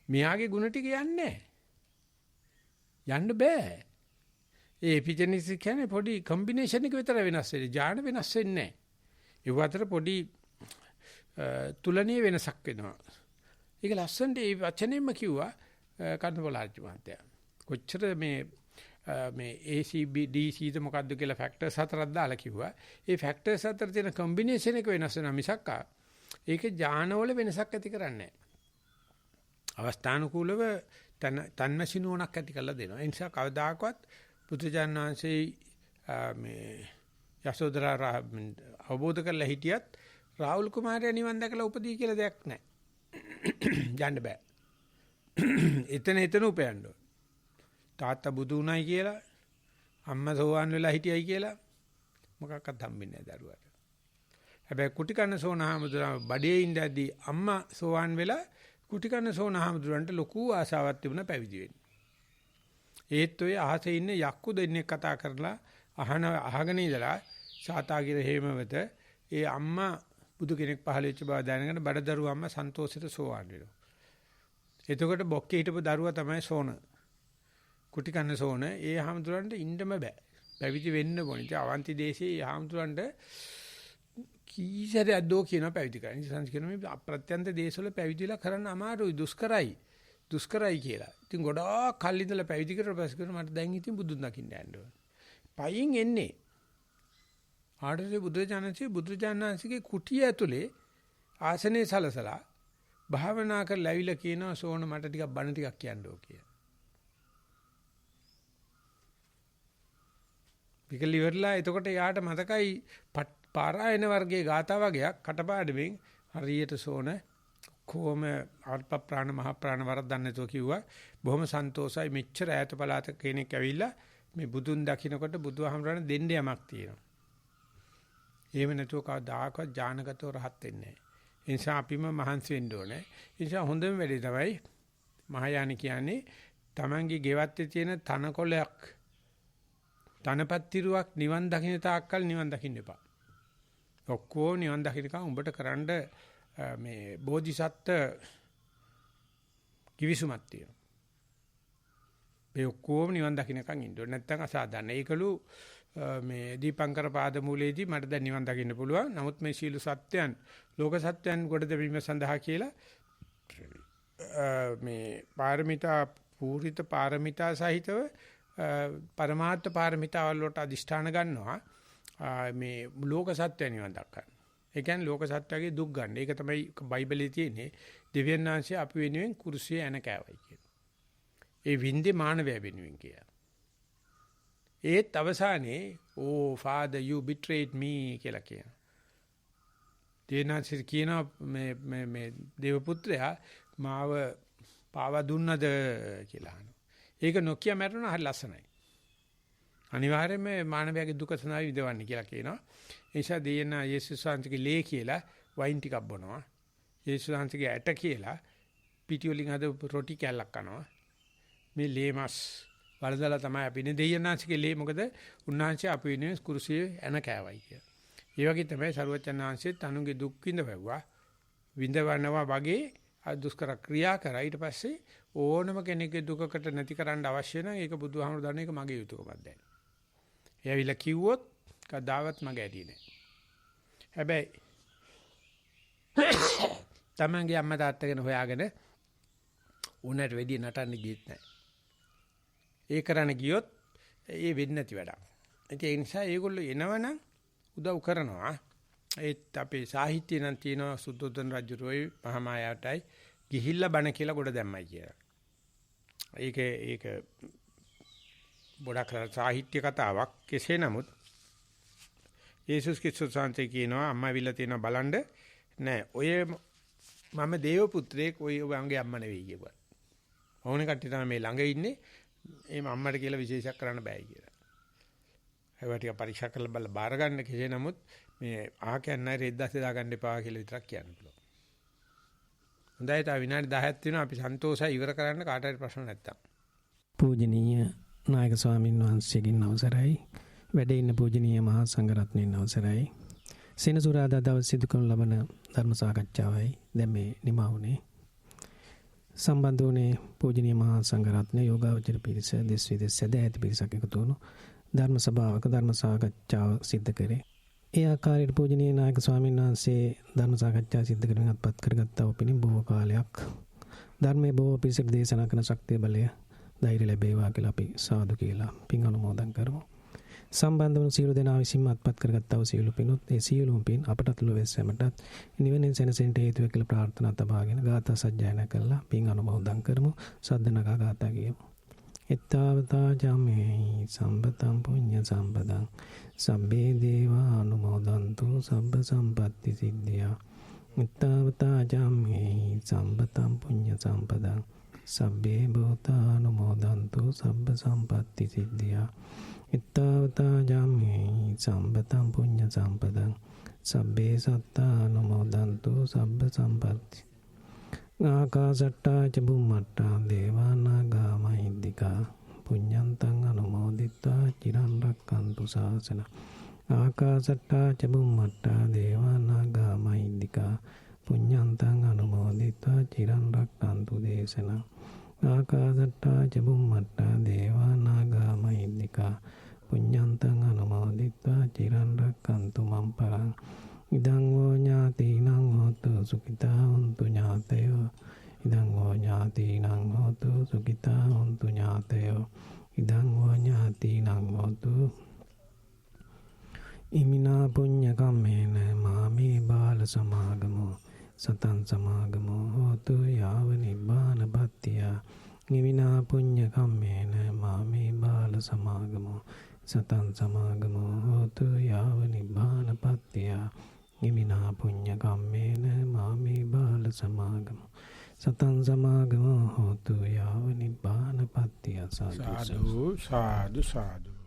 මෙයාගේ ගුණ ටික යන්නේ නැහැ. යන්න බෑ. ඒ එපිජෙනටික්ස් කියන්නේ පොඩි කම්බිනේෂන් එක විතර වෙනස් වෙන්නේ. ජාන වෙනස් වෙන්නේ නැහැ. ඒ අතර පොඩි තුලනීය වෙනසක් වෙනවා. ඒක ලස්සනට ඒ වචනයෙන්ම කිව්වා කර්ණපොලාච්චි මහත්තයා. කොච්චර මේ ACB DC ද මොකද්ද කියලා ෆැක්ටර්ස් හතරක් දාලා කිව්වා. ඒ ෆැක්ටර්ස් හතර තියෙන කම්බිනේෂන් එක වෙනස් වෙනවා මිසක් ඒකේ ඥානවල වෙනසක් ඇති කරන්නේ නැහැ. අවස්ථානුකූලව තන්මැසිනුවණක් ඇති කරලා දෙනවා. ඒ නිසා කවදාකවත් පුත්‍රජාන වහන්සේ මේ යසෝදරා අවබෝධ කරලා හිටියත් රාහුල් කුමාරයා නිවන් දැකලා උපදී කියලා දෙයක් නැහැ. යන්න බෑ. එතන උපයන්න ඕන. තාත්තා බුදු උණයි කියලා අම්මා සෝවාන් වෙලා හිටියයි කියලා මොකක්වත් හම්බෙන්නේ නැහැ දරුවාට. හැබැයි කුටි කන්න සෝනහාමුදුරන් බඩේ ඉඳදී අම්මා සෝවාන් වෙලා කුටි කන්න සෝනහාමුදුරන්ට ලොකු ආසාවක් තිබුණා පැවිදි වෙන්න. ඒත් ඔය අහසේ ඉන්න යක්කු දෙන්නෙක් කතා කරලා අහගෙන ඉඳලා සාතාගිර හේමවත ඒ අම්මා බුදු කෙනෙක් පහළ වෙච්ච බව දැනගෙන බඩදරුවා අම්මා සන්තෝෂෙට සෝවාන් වෙනවා. එතකොට බොක්කේ හිටපු දරුවා තමයි සෝන. කුටි කන්න සෝන ඒ හාමුදුරන්ට ඉන්නම බෑ. පැවිදි වෙන්න ඕනේ. ඉතින් අවන්ති දේශයේ හාමුදුරන්ට කීසරයක් දෝ කියනවා පැවිදි කරන්න. ඉතින් කියනවා මේ අප්‍රත්‍යන්ත දේශවල පැවිදිලා කරන්න අමාරුයි දුෂ්කරයි කියලා. ඉතින් ගොඩාක් කල් ඉඳලා පැවිදි කරලා පස්සේ කරා මට දැන් ඉතින් බුදුන් දකින්න යන්න ඕන. පයින් එන්නේ. ආඩරේ බුදුජානනාංශගේ කුටිය ඇතුලේ ආසනේ සලසලා භාවනා කරලා ඇවිල්ලා කියනවා සෝන මට ටිකක් බණ ටිකක් කියන්න ඕක කියලා. විකල් ඉවරලා එතකොට යාට මතකයි පාරායන වර්ගයේ ගාථා වගේක් කටපාඩමින් හරියට සෝන කොහොම අල්ප ප්‍රාණ මහ ප්‍රාණ වරද්දන්න නැතුව කිව්වා බොහොම සන්තෝසයි මෙච්චර ඈත පළාත කෙනෙක් ඇවිල්ලා මේ බුදුන් දකින්නකොට බුදුහාමරණ දෙන්න යමක් තියෙනවා. එහෙම නැතුව කවදාකවත් ඥානගතව රහත් වෙන්නේ නැහැ. ඒ නිසා අපිම මහන්සි වෙන්න ඕනේ. ඒ නිසා හොඳම වැඩේ තමයි මහායාන කියන්නේ Tamange ගෙවත්තේ තියෙන තනකොළයක් තනපත්තිරුවක් නිවන් දකින්න තාක්කල් නිවන් දකින්න එපා. ඔක්කොම නිවන් දකින්නකම් උඹට කරන්න මේ බෝධිසත්ත්ව කිවිසුමක් තියෙනවා. මේ ඔක්කොම නිවන් දකින්නකම් ඉන්න ඕනේ. නැත්තම් අසාධාරණ. ඒකලු මේ දීපංකර පාදමූලයේදී මට දැන් නිවන් දකින්න පුළුවන්. නමුත් මේ සීල සත්‍යයන් ලෝක සත්‍යයන් කොට දෙවීම සඳහා කියලා මේ පාරමිතා පූරිත පාරමිතා සහිතව පරමාර්ථ පාරමිතාවල් වලට අදිෂ්ඨාන ගන්නවා. මේ ලෝක සත්‍ය නිවන් දක්වන්න. ඒ කියන්නේ ලෝක සත්‍යයේ දුක් ගන්න. ඒක තමයි බයිබලයේ තියෙන්නේ. දෙවියන් වහන්සේ අපි වෙනුවෙන් කුරුසියේ එන කෑවයි කියන. ඒ වින්දේ මානවය වෙනුවෙන් කියලා. ඒත් අවසානයේ "Oh father you betrayed me" කියලා කියනවා. දේනාසිර කියනවා මේ දේව පුත්‍රයා මාව පාවා දුන්නද කියලා අහනවා. ඒක නොකිය මැරුණා හරි ලස්සනයි. අනිවාර්යයෙන්ම මානවයාගේ දුක සඳහා විඳවන්නේ කියලා කියනවා. ඒ නිසා දෙයන යේසුස් වහන්සේගේ ලේ කියලා වයින් ටිකක් බොනවා. යේසුස් වහන්සේගේ ඇට කියලා පිටි වලින් හද රොටි කෑල්ලක් කනවා. මේ ලේ මස් වලදලා තමයි අපි ඉන්නේ දෙයනාංශගේ ලේ මොකද උන්වහන්සේ අපි ඉන්නේ කුරුසියේ එන කෑවයි කියලා. ඒ වගේ තමයි සරුවචන් වහන්සේත් අනුගේ දුක් විඳවනවා වගේ දුෂ්කර ක්‍රියා කරා. ඊට පස්සේ ඕනම කෙනෙකුගේ දුකකට නැති කරන්න අවශ්‍ය නම් ඒක බුදුහාමුදුරු දන්න එක මගේ යුතුයකමක් දැන්. එයාවිලා කිව්වොත් කදාවත් මගේ ඇදී නෑ. හැබැයි තමන්ගේ අම්මා තාත්තා ගැන හොයාගෙන උන්නට වෙඩි නටන්න ගියෙත් නෑ. ඒ කරන්න ගියොත් ඒ වෙන්නේ නැති වැඩක්. ඒ නිසා ඒගොල්ලෝ එනවනම් උදව් කරනවා. ඒත් අපේ සාහිත්‍යය නම් තියෙනවා සුද්ධෝදන රජුරෝයි මහාමායාවටයි ගිහිල්ලා බණ කියලා ගොඩ දැම්මයි කියලා. ඒක බොඩක් සාහිත්‍ය කතාවක්. කෙසේ නමුත් යේසුස් ක්‍රිස්තුස් වහන්සේ කියනවා අම්මා විල්ලා තියෙනවා බලන්න නෑ ඔය මම දේව පුත්‍රයෙක් ඔය වගේ අම්මා නෙවෙයි කියපුවා. ඕනේ කට්ටිය තමයි මේ ළඟ ඉන්නේ. ඒ අම්මට කියලා විශේෂයක් කරන්න බෑ කියලා. ඒවා ටික පරීක්ෂා කරලා බලලා බාර ගන්න කෙසේ නමුත් මේ ආකයන් නැරෙද්ද දාලා ගන්න එපා කියලා විතරක් කියන්න පුළුවන්. හොඳයි තා විනාඩි 10ක් තියෙනවා අපි සන්තෝෂයි ඉවර කරන්න කාට හරි ප්‍රශ්න නැත්තම්. පූජනීය නායක ස්වාමීන් වහන්සේගෙන් අවසරයි. වැඩේ ඉන්න පූජනීය මහා සංඝරත්නයන් අවසරයි. සෙනසුරාදා දවස් සිදු කරන ලබන ධර්ම සාකච්ඡාවයි දැන් මේ නිමා වුණේ. සම්බන්ධ වුණේ පූජනීය මහා සංඝරත්නය යෝගාවචර පිරිස දෙස් විදෙස් සදැහැති පිරිසක් එකතු වුණු ධර්ම සභාවක ධර්ම සාකච්ඡාව සිද්ධ කරේ. ඒ ආකාරයට පූජනීය නායක ස්වාමීන් වහන්සේ ධර්ම සාකච්ඡා සිද්ධ කරගෙන අත්පත් කරගත්තා වූ බොහෝ කාලයක් ධර්මයේ බොහෝ පිරිසට දේශනා කරන ශක්තිය බලය ධෛර්ය ලැබේවා කියලා අපි සාදු කියලා පින් අනුමෝදන් කරමු. සම්බන්ධ වන සියලු දෙනා විසින්ම අත්පත් කරගත්තා වූ සියලු පිනුත් ඒ සියලුම පින් අපටත් ලොවෙස්සමටත් නිවෙනින් සැනසෙන්නට හේතු වේ කියලා ප්‍රාර්ථනා තබාගෙන ගාථා සජ්ජායනා කරලා පින් අනුමෝදන් කරමු. සද්දනගා ගාථා කියමු. එත්තාවතා ජම්මේ සම්පතං පුඤ්ඤ සම්පදං සබ්බේ දේවා අනුමෝදන්තු සබ්බ සම්පatti සිද්ධියා. එත්තාවතා ජම්මේ සම්පතං පුඤ්ඤ සම්පදං සබ්බේ භූතා අනුමෝදන්තු සබ්බ සම්පatti සිද්ධියා. එත්තාවතා ජම්මේ සම්පතං පුඤ්ඤ සම්පදං සබ්බේ සත්තා අනුමෝදන්තු සබ්බ සම්පatti. ආකාසට්ටා ච බුම්මට්ටා දේවානාගා මහිද්దికා පුඤ්ඤන්තං අනුමෝදිත්වා චිරන් රක්칸තු ශාසන. ආකාසට්ටා ච බුම්මට්ටා දේවානාගා මහිද්దికා පුඤ්ඤන්තං අනුමෝදිත්වා චිරන් රක්칸තු දේශන. ආකාසට්ටා ච බුම්මට්ටා දේවා නාග මහිද්దికා පුඤ්ඤන්තං අනුමෝදිත්වා චිරන් රැක්කන්තු මම් පරං ඉදං වූ ඥාතිනං හෝතු සුඛිතා හොන්තු ඥාතයෝ ඉදං වූ ඥාතිනං හෝතු සුඛිතා හොන්තු ඥාතයෝ ඉදං වූ ඥාතිනං හෝතු ඉමිනා පුඤ්ඤ කම්මේන මාමේ බාල සමාගමෝ සතං සමාගමෝ හෝතු යාව නිබ්බානපත්තිය ඉමිනා පුඤ්ඤ කම්මේන මාමේ බාල සමාගමෝ සතං සමාගමෝ හෝතු යාව නිබ්බානපත්තිය ඉමිනා පුඤ්ඤ කම්මේන මාමේ බාල සමාගමෝ සතං සමාගමෝ හෝතු යාව නිබ්බානපත්තිය. සාදු සාදු සාදු.